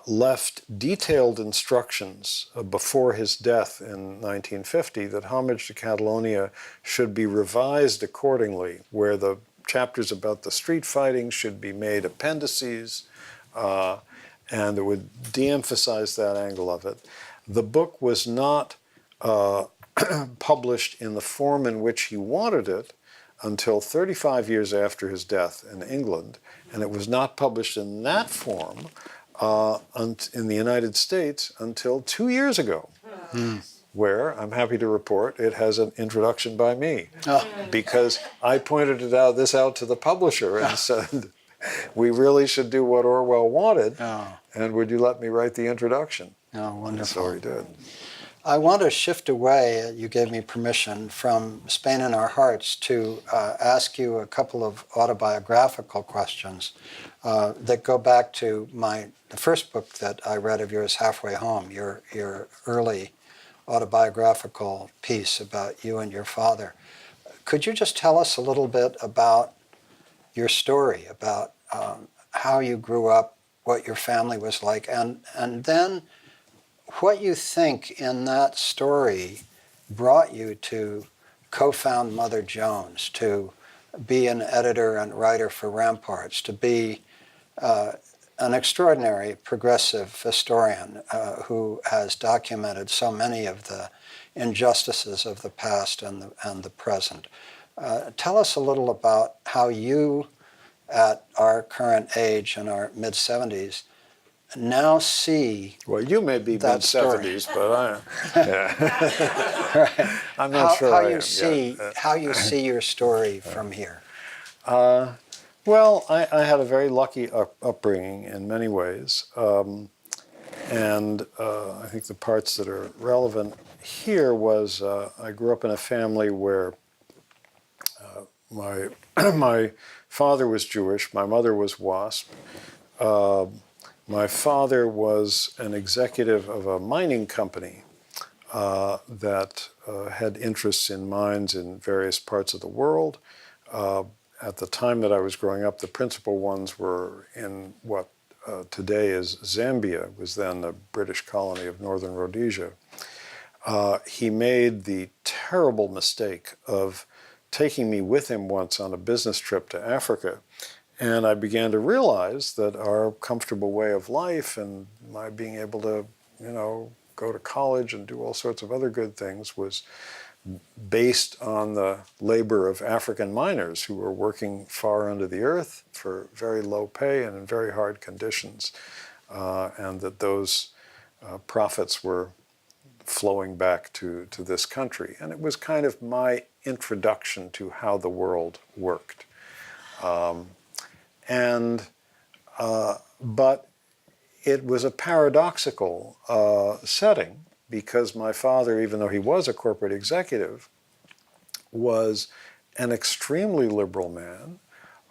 left detailed instructions before his death in 1950 that Homage to Catalonia should be revised accordingly, where the chapters about the street fighting should be made appendices, and it would de-emphasize that angle of it. The book was not published in the form in which he wanted it until 35 years after his death in England, and it was not published in that form in the United States until 2 years ago. where, I'm happy to report, it has an introduction by me. Oh. Because I pointed this out to the publisher and said, we really should do what Orwell wanted, and would you let me write the introduction? Oh, wonderful. And so he did. I want to shift away, you gave me permission, from Spain in Our Hearts to ask you a couple of autobiographical questions that go back to the first book that I read of yours, Halfway Home, your early autobiographical piece about you and your father. Could you just tell us a little bit about your story, about how you grew up, what your family was like, and then what you think in that story brought you to co-found Mother Jones, to be an editor and writer for Ramparts, to be an extraordinary progressive historian who has documented so many of the injustices of the past and the present. Tell us a little about how you, at our current age, in our mid-70s, now see. Well, you may be mid-70s, but Right. I'm not sure how I you am see yet. how you see your story from here. Well, I had a very lucky upbringing in many ways, and I think the parts that are relevant here was I grew up in a family where my father was Jewish, my mother was WASP. My father was an executive of a mining company that had interests in mines in various parts of the world. At the time that I was growing up, the principal ones were in what today is Zambia, was then the British colony of Northern Rhodesia. He made the terrible mistake of taking me with him once on a business trip to Africa. And I began to realize that our comfortable way of life and my being able to, go to college and do all sorts of other good things was based on the labor of African miners who were working far under the earth for very low pay and in very hard conditions, and that those profits were flowing back to this country. And it was kind of my introduction to how the world worked. But it was a paradoxical setting, because my father, even though he was a corporate executive, was an extremely liberal man.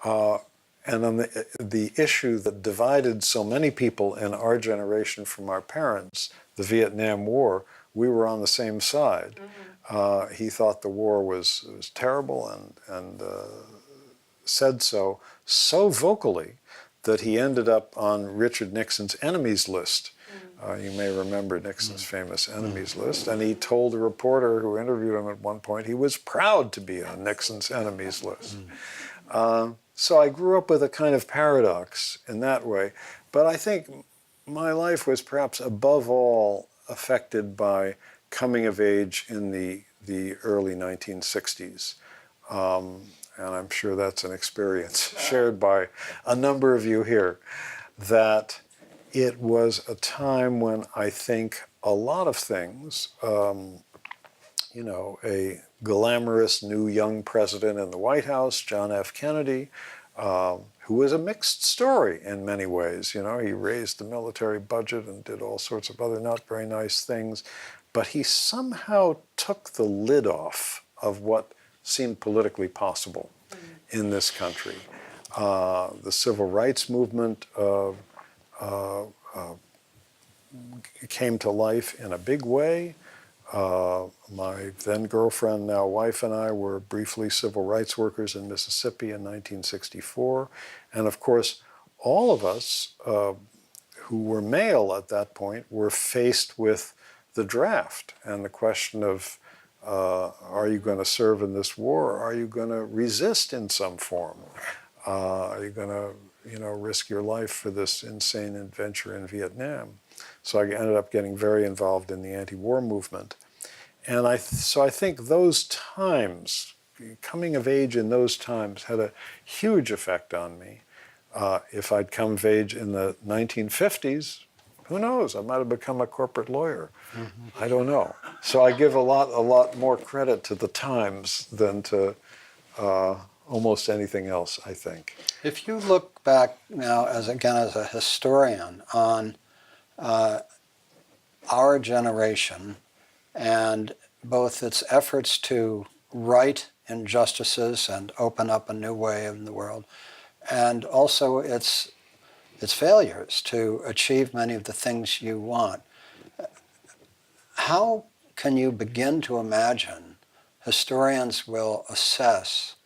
And on the issue that divided so many people in our generation from our parents, the Vietnam War, we were on the same side. Mm-hmm. He thought the war was terrible and said so vocally that he ended up on Richard Nixon's enemies list. You may remember Nixon's famous enemies list. And he told a reporter who interviewed him at one point he was proud to be on Nixon's enemies list. So I grew up with a kind of paradox in that way. But I think my life was perhaps above all affected by coming of age in the early 1960s. And I'm sure that's an experience shared by a number of you here, that it was a time when I think a lot of things, a glamorous new young president in the White House, John F. Kennedy, who was a mixed story in many ways. He raised the military budget and did all sorts of other not very nice things, but he somehow took the lid off of what seemed politically possible in this country. The civil rights movement came to life in a big way. My then girlfriend, now wife, and I were briefly civil rights workers in Mississippi in 1964. And of course, all of us who were male at that point were faced with the draft and the question of, are you going to serve in this war, or are you going to resist in some form? Are you going to, risk your life for this insane adventure in Vietnam? So I ended up getting very involved in the anti-war movement. And so I think those times, coming of age in those times, had a huge effect on me. If I'd come of age in the 1950s, Who knows? I might have become a corporate lawyer. I don't know. So I give a lot more credit to the times than to almost anything else, I think. If you look back now, as a historian, on our generation and both its efforts to right injustices and open up a new way in the world, and also its failures to achieve many of the things you want, how can you begin to imagine historians will assess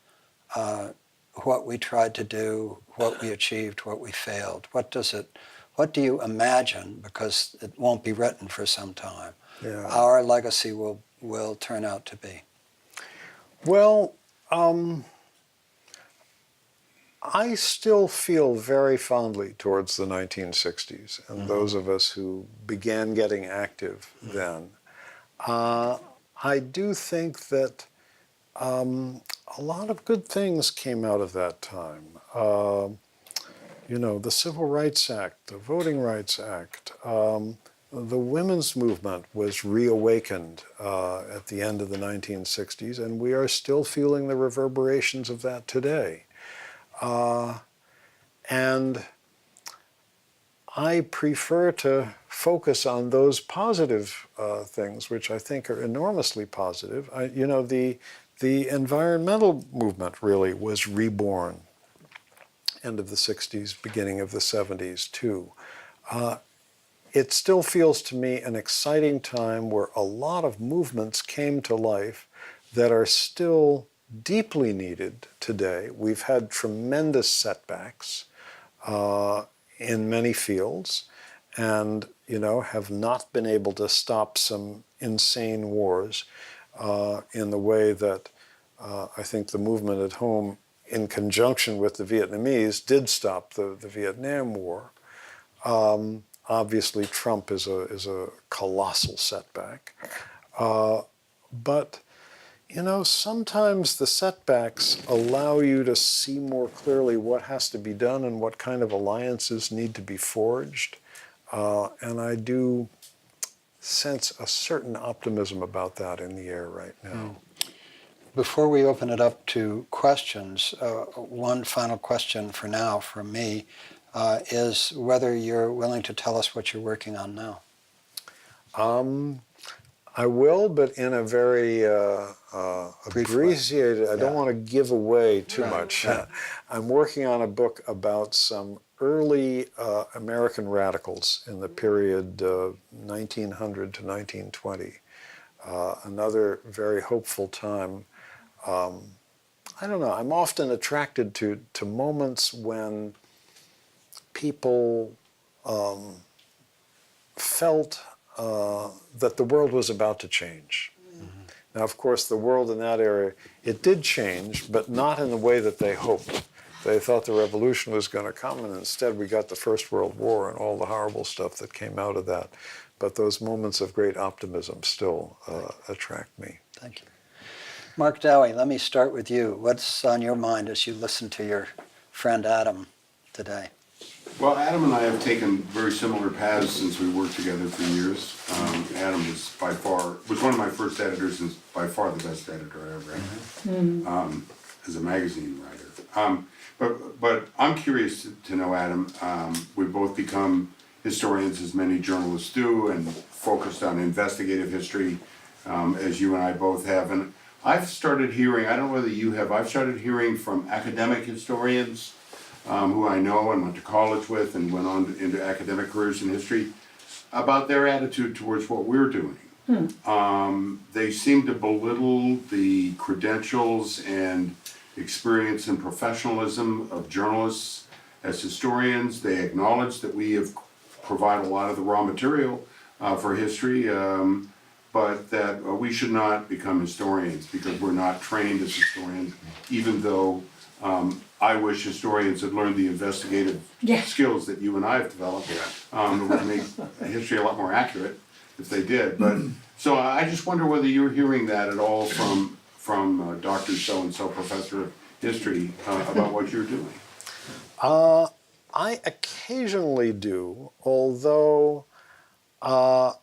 what we tried to do, what we achieved, what we failed? What do you imagine, because it won't be written for some time, our legacy will turn out to be? Well, I still feel very fondly towards the 1960s and those of us who began getting active then. I do think that a lot of good things came out of that time. You know, the Civil Rights Act, the Voting Rights Act, the women's movement was reawakened at the end of the 1960s, and we are still feeling the reverberations of that today. And I prefer to focus on those positive things, which I think are enormously positive. You know, the environmental movement really was reborn end of the 60s, beginning of the 70s too. It still feels to me an exciting time where a lot of movements came to life that are still deeply needed today. We've had tremendous setbacks in many fields, and have not been able to stop some insane wars in the way that I think the movement at home, in conjunction with the Vietnamese, did stop the Vietnam War. Obviously, Trump is a colossal setback, but sometimes the setbacks allow you to see more clearly what has to be done and what kind of alliances need to be forged. And I do sense a certain optimism about that in the air right now. Before we open it up to questions, one final question for now from me is whether you're willing to tell us what you're working on now. I will, but in a very abbreviated, I don't want to give away too much. Right. I'm working on a book about some early American radicals in the period 1900 to 1920. Another very hopeful time. I don't know, I'm often attracted to moments when people felt that the world was about to change. Now, of course, the world in that area, it did change, but not in the way that they hoped. They thought the revolution was going to come, and instead we got the First World War and all the horrible stuff that came out of that. But those moments of great optimism still attract me. Thank you. Mark Dowie, let me start with you. What's on your mind as you listen to your friend Adam today? Well, Adam and I have taken very similar paths since we worked together for years. Adam was one of my first editors and by far the best editor I ever had as a magazine writer. But I'm curious to know, Adam, we've both become historians, as many journalists do, and focused on investigative history, as you and I both have. And I've started hearing, I don't know whether you have, I've started hearing from academic historians who I know and went to college with and went on into academic careers in history about their attitude towards what we're doing. They seem to belittle the credentials and experience and professionalism of journalists as historians. They acknowledge that we have provide a lot of the raw material for history, but that we should not become historians because we're not trained as historians, even though I wish historians had learned the investigative skills that you and I have developed. It would make history a lot more accurate if they did. But so I just wonder whether you're hearing that at all from Dr. So-and-so, professor of history, about what you're doing. I occasionally do, although And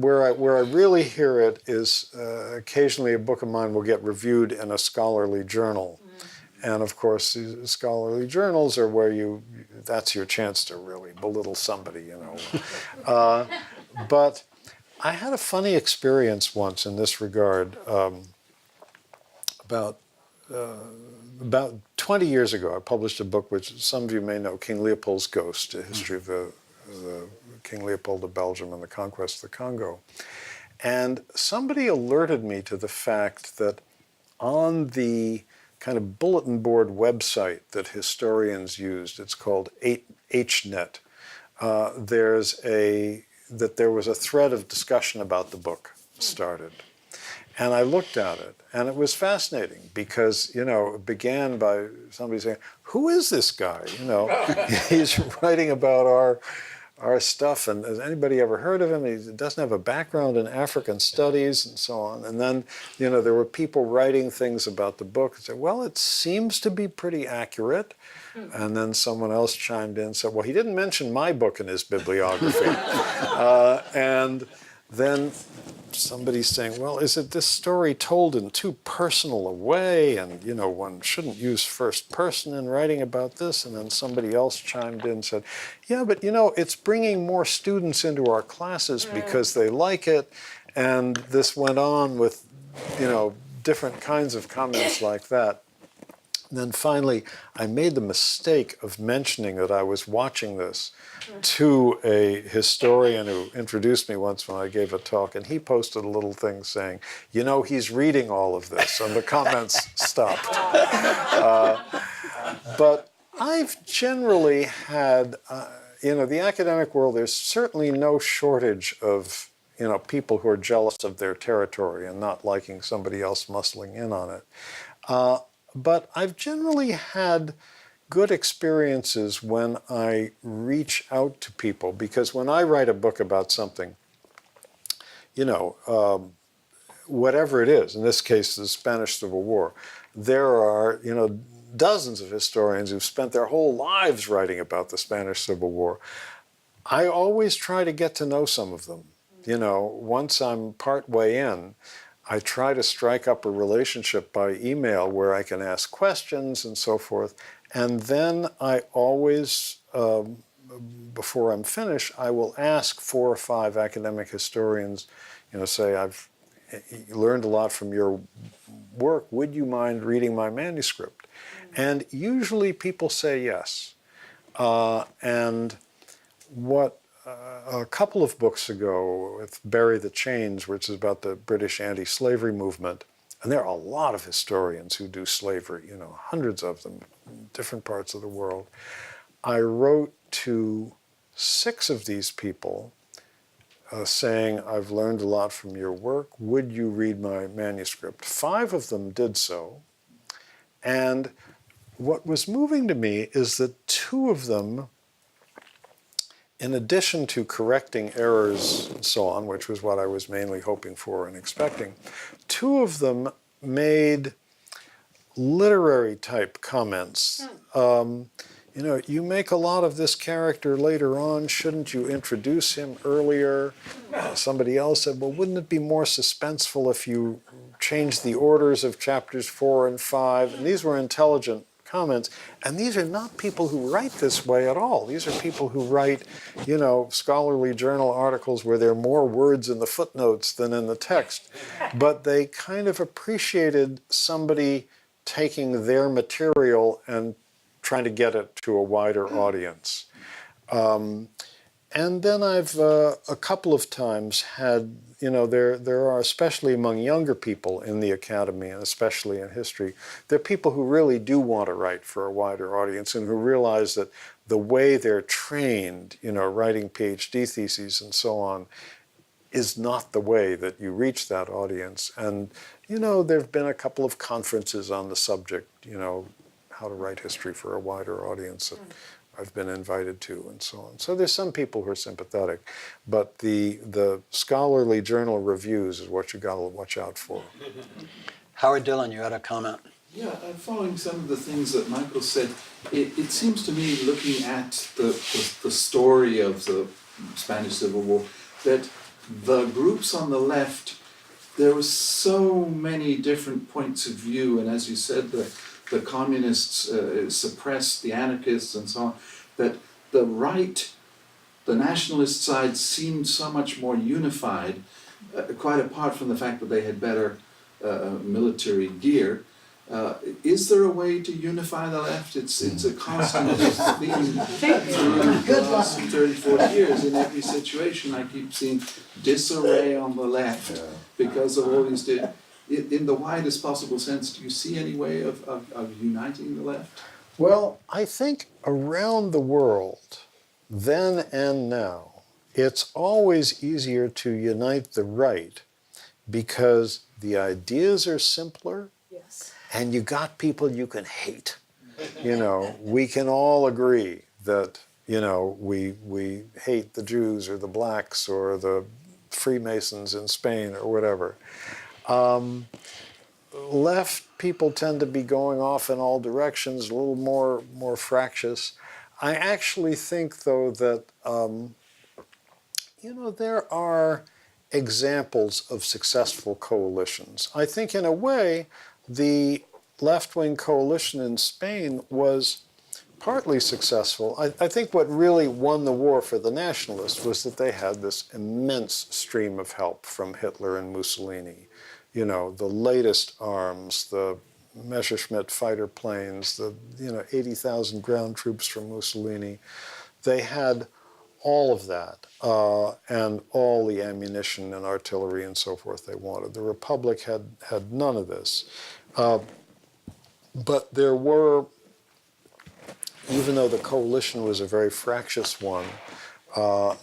where I really hear it is occasionally a book of mine will get reviewed in a scholarly journal. And of course, these scholarly journals are where that's your chance to really belittle somebody, you know. But I had a funny experience once in this regard. About 20 years ago, I published a book which some of you may know, King Leopold's Ghost, a history of the King Leopold of Belgium and the conquest of the Congo. And somebody alerted me to the fact that on the kind of bulletin board website that historians used, it's called HNet, there was a thread of discussion about the book started. And I looked at it, and it was fascinating because, you know, it began by somebody saying, who is this guy? You know, he's writing about our stuff, and has anybody ever heard of him? He doesn't have a background in African studies and so on. And then, you know, there were people writing things about the book and said, well, it seems to be pretty accurate. And then someone else chimed in and said, well, he didn't mention my book in his bibliography. And then somebody's saying, well, is it this story told in too personal a way? And, you know, one shouldn't use first person in writing about this. And then somebody else chimed in and said, yeah, but, you know, it's bringing more students into our classes because they like it. And this went on with, you know, different kinds of comments like that. And then finally, I made the mistake of mentioning that I was watching this to a historian who introduced me once when I gave a talk, and he posted a little thing saying, you know, he's reading all of this, and the comments stopped. But I've generally had, you know, the academic world, there's certainly no shortage of, you know, people who are jealous of their territory and not liking somebody else muscling in on it. But I've generally had good experiences when I reach out to people, because when I write a book about something, you know, whatever it is, in this case, the Spanish Civil War, there are, you know, dozens of historians who've spent their whole lives writing about the Spanish Civil War. I always try to get to know some of them. You know, once I'm part way in, I try to strike up a relationship by email where I can ask questions and so forth. And then I always, before I'm finished, I will ask 4 or 5 academic historians, you know, say, I've learned a lot from your work. Would you mind reading my manuscript? And usually people say yes. And what a couple of books ago with Bury the Chains, which is about the British anti-slavery movement, and there are a lot of historians who do slavery, you know, hundreds of them in different parts of the world. I wrote to 6 of these people saying, I've learned a lot from your work. Would you read my manuscript? 5 of them did so. And what was moving to me is that 2 of them, in addition to correcting errors and so on, which was what I was mainly hoping for and expecting, 2 of them made literary type comments. You know, you make a lot of this character later on, shouldn't you introduce him earlier? Somebody else said, well, wouldn't it be more suspenseful if you changed the orders of chapters 4 and 5? And these were intelligent comments. And these are not people who write this way at all. These are people who write, you know, scholarly journal articles where there are more words in the footnotes than in the text. But they kind of appreciated somebody taking their material and trying to get it to a wider audience. And then I've a couple of times had, you know, there are, especially among younger people in the academy and especially in history, there are people who really do want to write for a wider audience and who realize that the way they're trained, you know, writing PhD theses and so on, is not the way that you reach that audience. And, you know, there have been a couple of conferences on the subject, you know, how to write history for a wider audience that I've been invited to and so on. So there's some people who are sympathetic, but the scholarly journal reviews is what you got to watch out for. Howard Dillon, you had a comment. Yeah, following some of the things that Michael said, it seems to me, looking at the story of the Spanish Civil War, that the groups on the left, there were so many different points of view, and as you said, the communists suppressed the anarchists and so on, that the right, the nationalist side seemed so much more unified, quite apart from the fact that they had better military gear. Is there a way to unify the left? It's a constant theme through the last 30, 40 years. In every situation I keep seeing disarray on the left because of all these... In the widest possible sense, do you see any way of uniting the left? Well, I think around the world, then and now, it's always easier to unite the right because the ideas are simpler. Yes. And you got people you can hate. You know, we can all agree that, you know, we hate the Jews or the blacks or the Freemasons in Spain or whatever. Left people tend to be going off in all directions, a little more fractious. I actually think, though, that, you know, there are examples of successful coalitions. I think, in a way, the left-wing coalition in Spain was partly successful. I think what really won the war for the nationalists was that they had this immense stream of help from Hitler and Mussolini. You know, the latest arms, the Messerschmitt fighter planes, the 80,000 ground troops from Mussolini. They had all of that and all the ammunition and artillery and so forth they wanted. The Republic had none of this. But there were, even though the coalition was a very fractious one,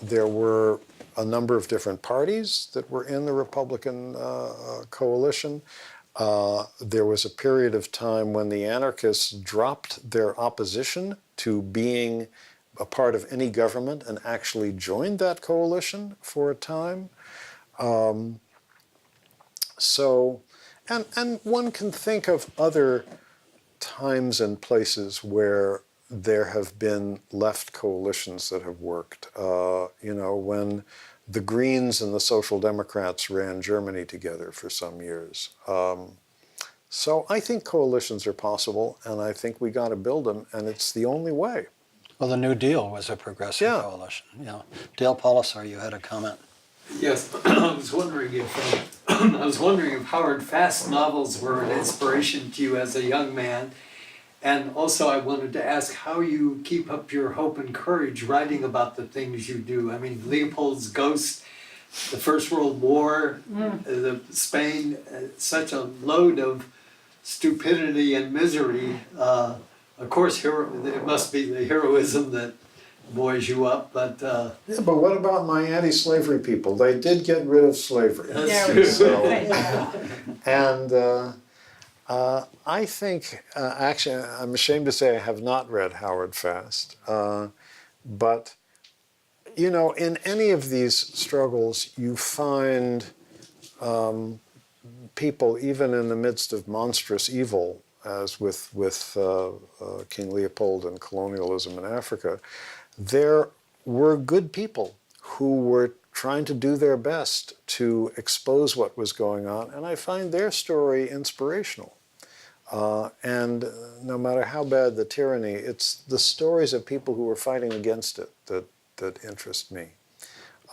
there were a number of different parties that were in the Republican coalition. There was a period of time when the anarchists dropped their opposition to being a part of any government and actually joined that coalition for a time. And one can think of other times and places where there have been left coalitions that have worked. You know, when the Greens and the Social Democrats ran Germany together for some years. So I think coalitions are possible, and I think we got to build them, and it's the only way. Well, the New Deal was a progressive coalition. You know, Dale Polisar, you had a comment. Yes, I was wondering if Howard Fast's novels were an inspiration to you as a young man, and also I wanted to ask how you keep up your hope and courage writing about the things you do. I mean, Leopold's Ghost, the First World War, the Spain, such a load of stupidity and misery. Of course, it must be the heroism that buoys you up, but... Yeah, but what about my anti-slavery people? They did get rid of slavery. That's true. So, and I think, actually, I'm ashamed to say I have not read Howard Fast, but, you know, in any of these struggles, you find people, even in the midst of monstrous evil, as with King Leopold and colonialism in Africa, there were good people who were trying to do their best to expose what was going on, and I find their story inspirational. And no matter how bad the tyranny, it's the stories of people who were fighting against it that interest me.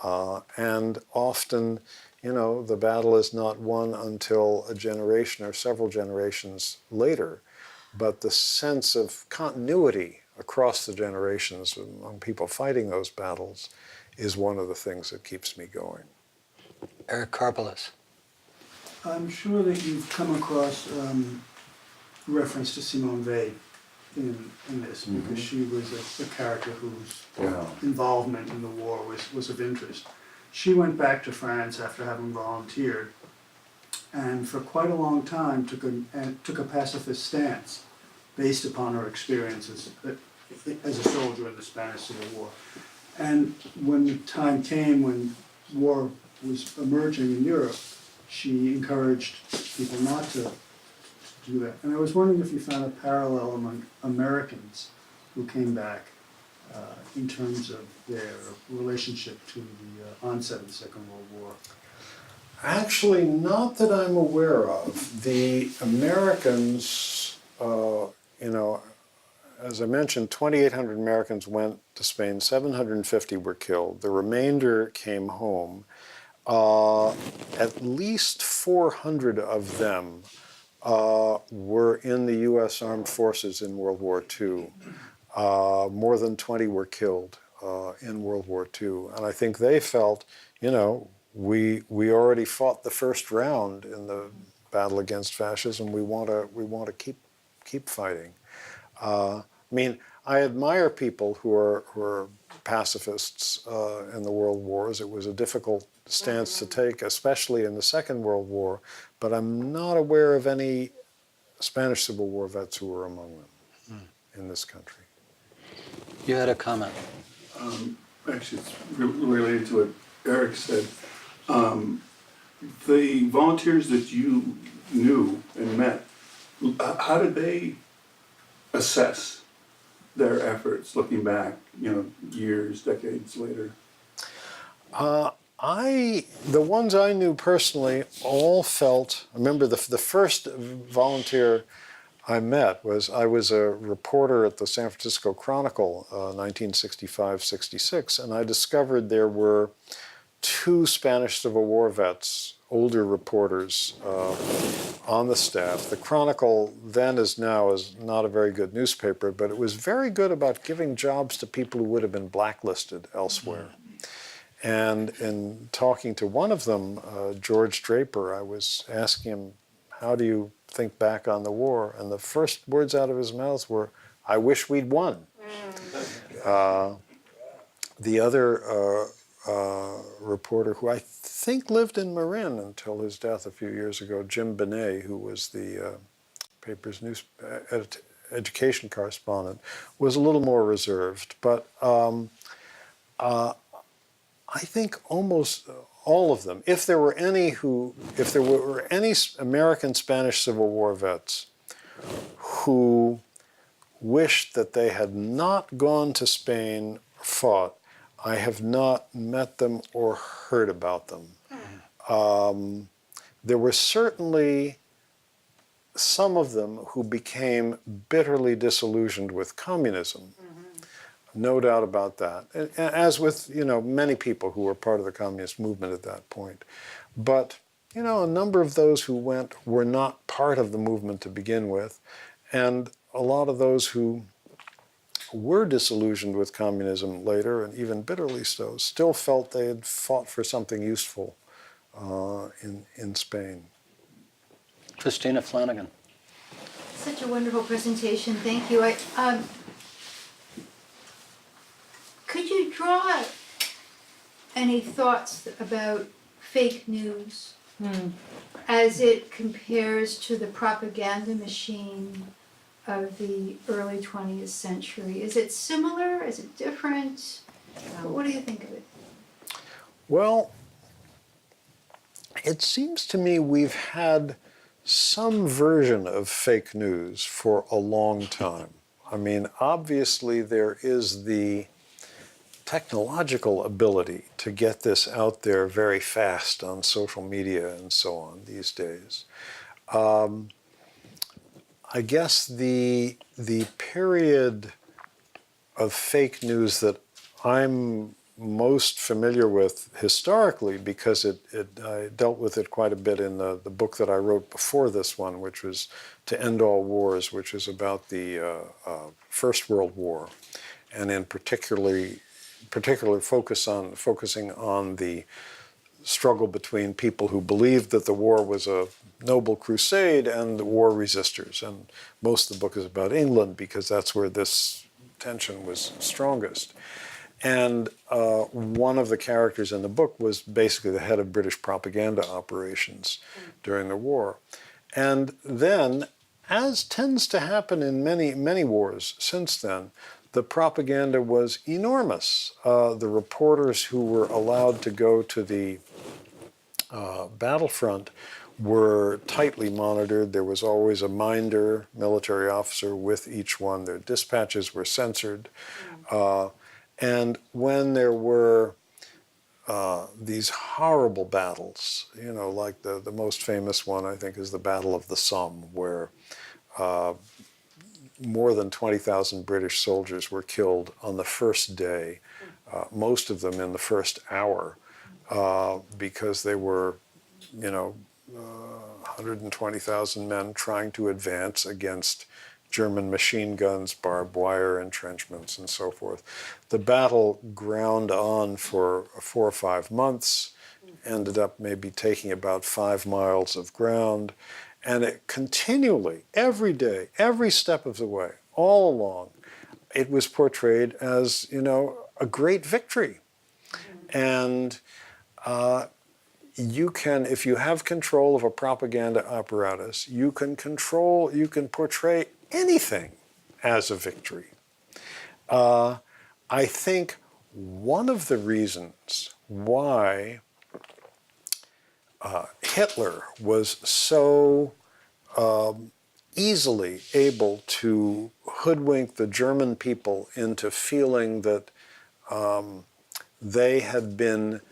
And often, you know, the battle is not won until a generation or several generations later, but the sense of continuity across the generations among people fighting those battles is one of the things that keeps me going. Eric Karpeles. I'm sure that you've come across reference to Simone Weil in this, because she was a character whose involvement in the war was of interest. She went back to France after having volunteered, and for quite a long time took a pacifist stance based upon her experiences as a soldier in the Spanish Civil War. And when the time came when war was emerging in Europe, she encouraged people not to do that. And I was wondering if you found a parallel among Americans who came back in terms of their relationship to the onset of the Second World War? Actually, not that I'm aware of. The Americans, as I mentioned, 2,800 Americans went to Spain, 750 were killed. The remainder came home. At least 400 of them were in the U.S. Armed Forces in World War II. More than 20 were killed in World War II. And I think they felt, we already fought the first round in the battle against fascism. We want to keep fighting. I admire people who are pacifists in the world wars. It was a difficult stance to take, especially in the Second World War, but I'm not aware of any Spanish Civil War vets who were among them in this country. You had a comment. Actually, it's related to what Eric said. The volunteers that you knew and met, how did they assess their efforts looking back, years, decades later? The ones I knew personally all felt, I remember the first volunteer I met I was a reporter at the San Francisco Chronicle, 1965-66, and I discovered there were 2 Spanish Civil War vets, older reporters, on the staff. The Chronicle then as now is not a very good newspaper, but it was very good about giving jobs to people who would have been blacklisted elsewhere. And in talking to one of them, George Draper, I was asking him, how do you think back on the war? And the first words out of his mouth were, I wish we'd won. The other reporter, who I think lived in Marin until his death a few years ago, Jim Benet, who was the paper's education correspondent, was a little more reserved. But I think almost all of them, if there were any American Spanish Civil War vets who wished that they had not gone to Spain or fought, I have not met them or heard about them. There were certainly some of them who became bitterly disillusioned with communism. No doubt about that. As with, many people who were part of the communist movement at that point. But, a number of those who went were not part of the movement to begin with. And a lot of those who were disillusioned with communism later, and even bitterly so, still felt they had fought for something useful in Spain. Christina Flanagan. Such a wonderful presentation. Thank you. Could you draw any thoughts about fake news as it compares to the propaganda machine of the early 20th century? Is it similar? Is it different? What do you think of it? Well, it seems to me we've had some version of fake news for a long time. Obviously there is the technological ability to get this out there very fast on social media and so on these days. I guess the period of fake news that I'm most familiar with historically, because I dealt with it quite a bit in the book that I wrote before this one, which was To End All Wars, which is about the First World War, and in particular focusing on the struggle between people who believed that the war was a noble crusade and the war resistors. And most of the book is about England because that's where this tension was strongest. And one of the characters in the book was basically the head of British propaganda operations during the war. And then, as tends to happen in many wars since then, the propaganda was enormous. The reporters who were allowed to go to the battlefront were tightly monitored. There was always a minder, military officer, with each one. Their dispatches were censored. And when there were these horrible battles, you know, like the most famous one, I think, is the Battle of the Somme, where more than 20,000 British soldiers were killed on the first day, most of them in the first hour, because they were, you know, 120,000 men trying to advance against German machine guns, barbed wire entrenchments, and so forth. The battle ground on for 4 or 5 months, ended up maybe taking about 5 miles of ground, and it continually, every day, every step of the way, all along, it was portrayed as, you know, a great victory. And you can, if you have control of a propaganda apparatus, you can portray anything as a victory. I think one of the reasons why Hitler was so easily able to hoodwink the German people into feeling that they had been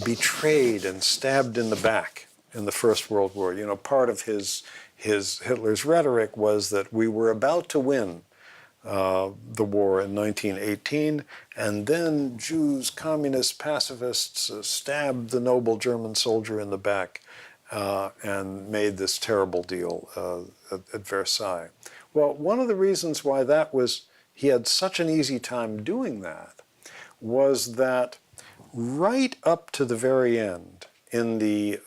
betrayed and stabbed in the back in the First World War. You know, part of Hitler's rhetoric was that we were about to win the war in 1918, and then Jews, communists, pacifists stabbed the noble German soldier in the back and made this terrible deal at Versailles. Well, one of the reasons why he had such an easy time doing that was that right up to the very end in the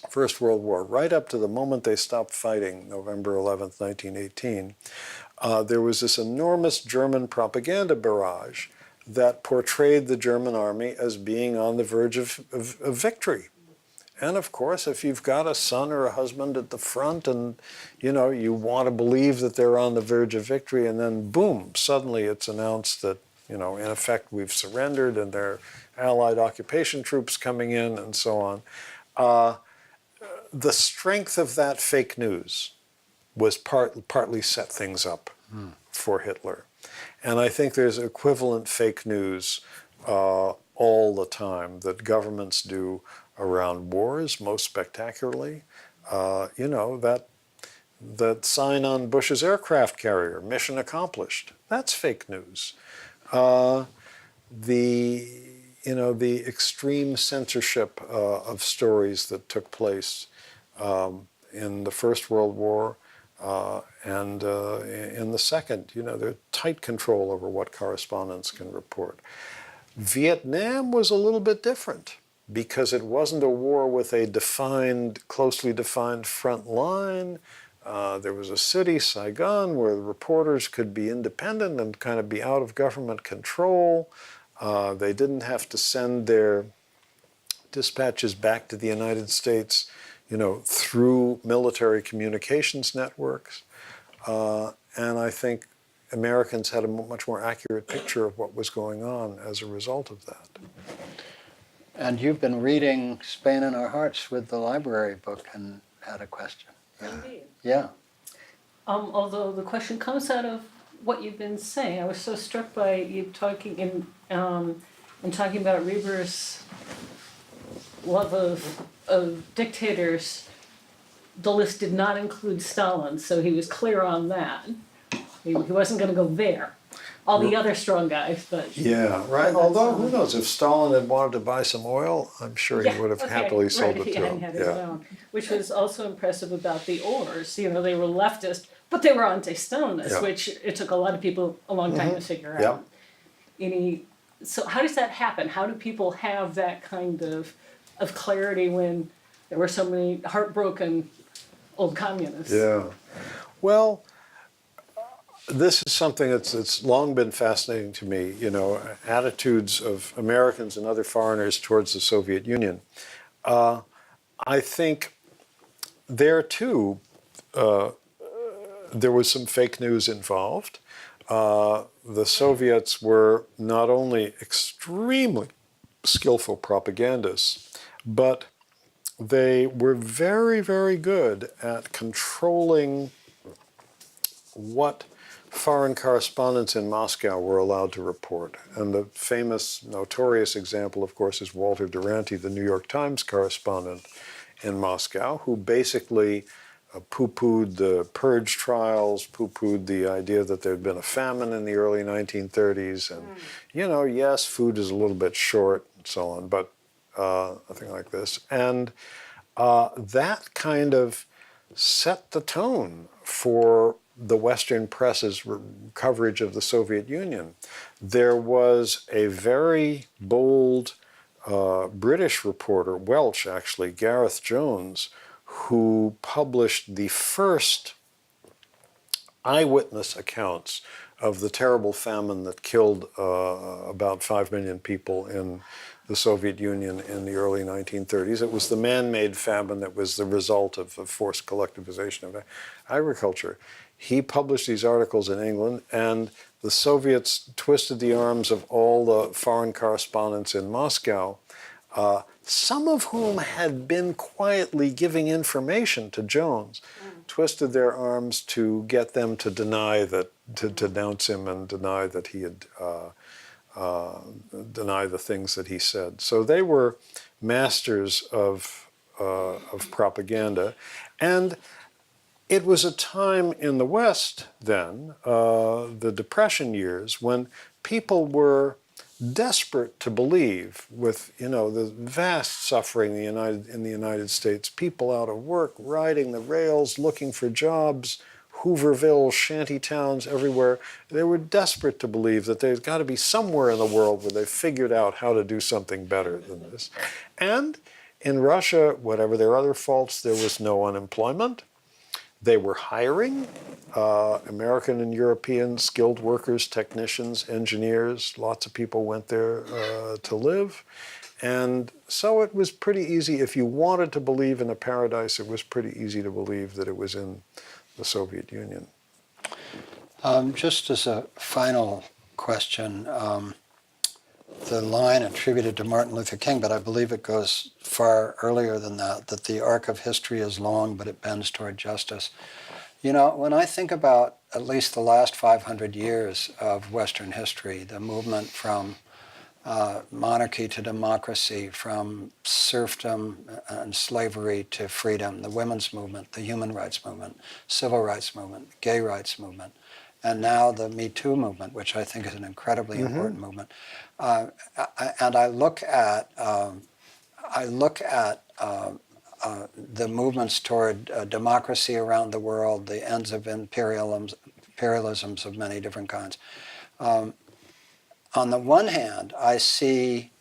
First World War, right up to the moment they stopped fighting, November 11th, 1918, there was this enormous German propaganda barrage that portrayed the German army as being on the verge of victory. And of course, if you've got a son or a husband at the front and, you know, you want to believe that they're on the verge of victory, and then boom, suddenly it's announced that, you know, in effect, we've surrendered and there are Allied occupation troops coming in and so on. The strength of that fake news was partly set things up for Hitler. And I think there's equivalent fake news all the time that governments do around wars, most spectacularly. You know, that sign on Bush's aircraft carrier, mission accomplished, that's fake news. The extreme censorship of stories that took place in the First World War and in the Second, you know, there's tight control over what correspondents can report. Vietnam was a little bit different because it wasn't a war with a closely defined front line. There was a city, Saigon, where the reporters could be independent and kind of be out of government control. They didn't have to send their dispatches back to the United States, you know, through military communications networks. And I think Americans had a much more accurate picture of what was going on as a result of that. And you've been reading Spain in Our Hearts with the library book and had a question. Indeed. Yeah. Although the question comes out of what you've been saying, I was so struck by you talking talking about Reber's love of dictators. The list did not include Stalin, so he was clear on that. He wasn't going to go there. All the other strong guys, but yeah, right. Although who knows, if Stalin had wanted to buy some oil, I'm sure he would have happily sold it if he to hadn't him. had his own. Which was also impressive about the Orrs. You know, they were leftist, but they were anti-Stalinist, Yeah. which it took a lot of people a long time to figure Yeah. out. So how does that happen? How do people have that kind of clarity when there were so many heartbroken old communists? Yeah. Well, this is something that's long been fascinating to me, you know, attitudes of Americans and other foreigners towards the Soviet Union. I think there too, there was some fake news involved. The Soviets were not only extremely skillful propagandists, but they were very, very good at controlling what foreign correspondents in Moscow were allowed to report. And the famous, notorious example, of course, is Walter Duranty, the New York Times correspondent in Moscow, who basically poo-pooed the purge trials, poo-pooed the idea that there had been a famine in the early 1930s, and, you know, yes, food is a little bit short, and so on, but nothing like this. And that kind of set the tone for the Western press's coverage of the Soviet Union. There was a very bold British reporter, Welsh actually, Gareth Jones, who published the first eyewitness accounts of the terrible famine that killed about 5 million people in the Soviet Union in the early 1930s. It was the man-made famine that was the result of forced collectivization of agriculture. He published these articles in England, and the Soviets twisted the arms of all the foreign correspondents in Moscow, some of whom had been quietly giving information to Jones, twisted their arms to get them to deny that, to denounce him and deny that he had, deny the things that he said. So they were masters of propaganda. And it was a time in the West then, the Depression years, when people were desperate to believe, with, you know, the vast suffering in the United States, people out of work, riding the rails, looking for jobs, Hooverville, shanty towns everywhere. They were desperate to believe that there's got to be somewhere in the world where they figured out how to do something better than this. And in Russia, whatever their other faults, there was no unemployment. They were hiring American and European skilled workers, technicians, engineers. Lots of people went there to live. And so it was pretty easy. If you wanted to believe in a paradise, it was pretty easy to believe that it was in the Soviet Union. Just as a final question, the line attributed to Martin Luther King, but I believe it goes far earlier than that the arc of history is long, but it bends toward justice. You know, when I think about at least the last 500 years of Western history, the movement from monarchy to democracy, from serfdom and slavery to freedom, the women's movement, the human rights movement, civil rights movement, gay rights movement, and now the Me Too movement, which I think is an incredibly important movement. And I look at the movements toward democracy around the world, the ends of imperialisms of many different kinds. On the one hand, I see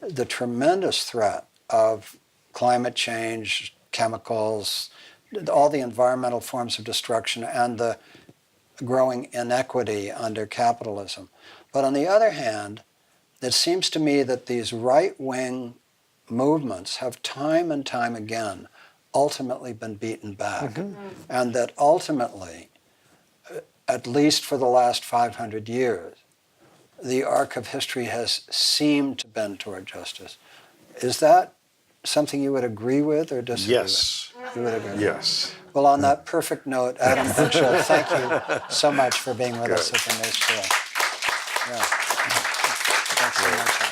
the tremendous threat of climate change, chemicals, all the environmental forms of destruction, and the growing inequity under capitalism. But on the other hand, it seems to me that these right-wing movements have time and time again ultimately been beaten back. And that ultimately, at least for the last 500 years, the arc of history has seemed to bend toward justice. Is that something you would agree with or disagree Yes. with? You would agree with? Yes. Well, on that perfect note, Adam Hochschild, thank you so much for being with us at the News School. Yeah. Thanks so much.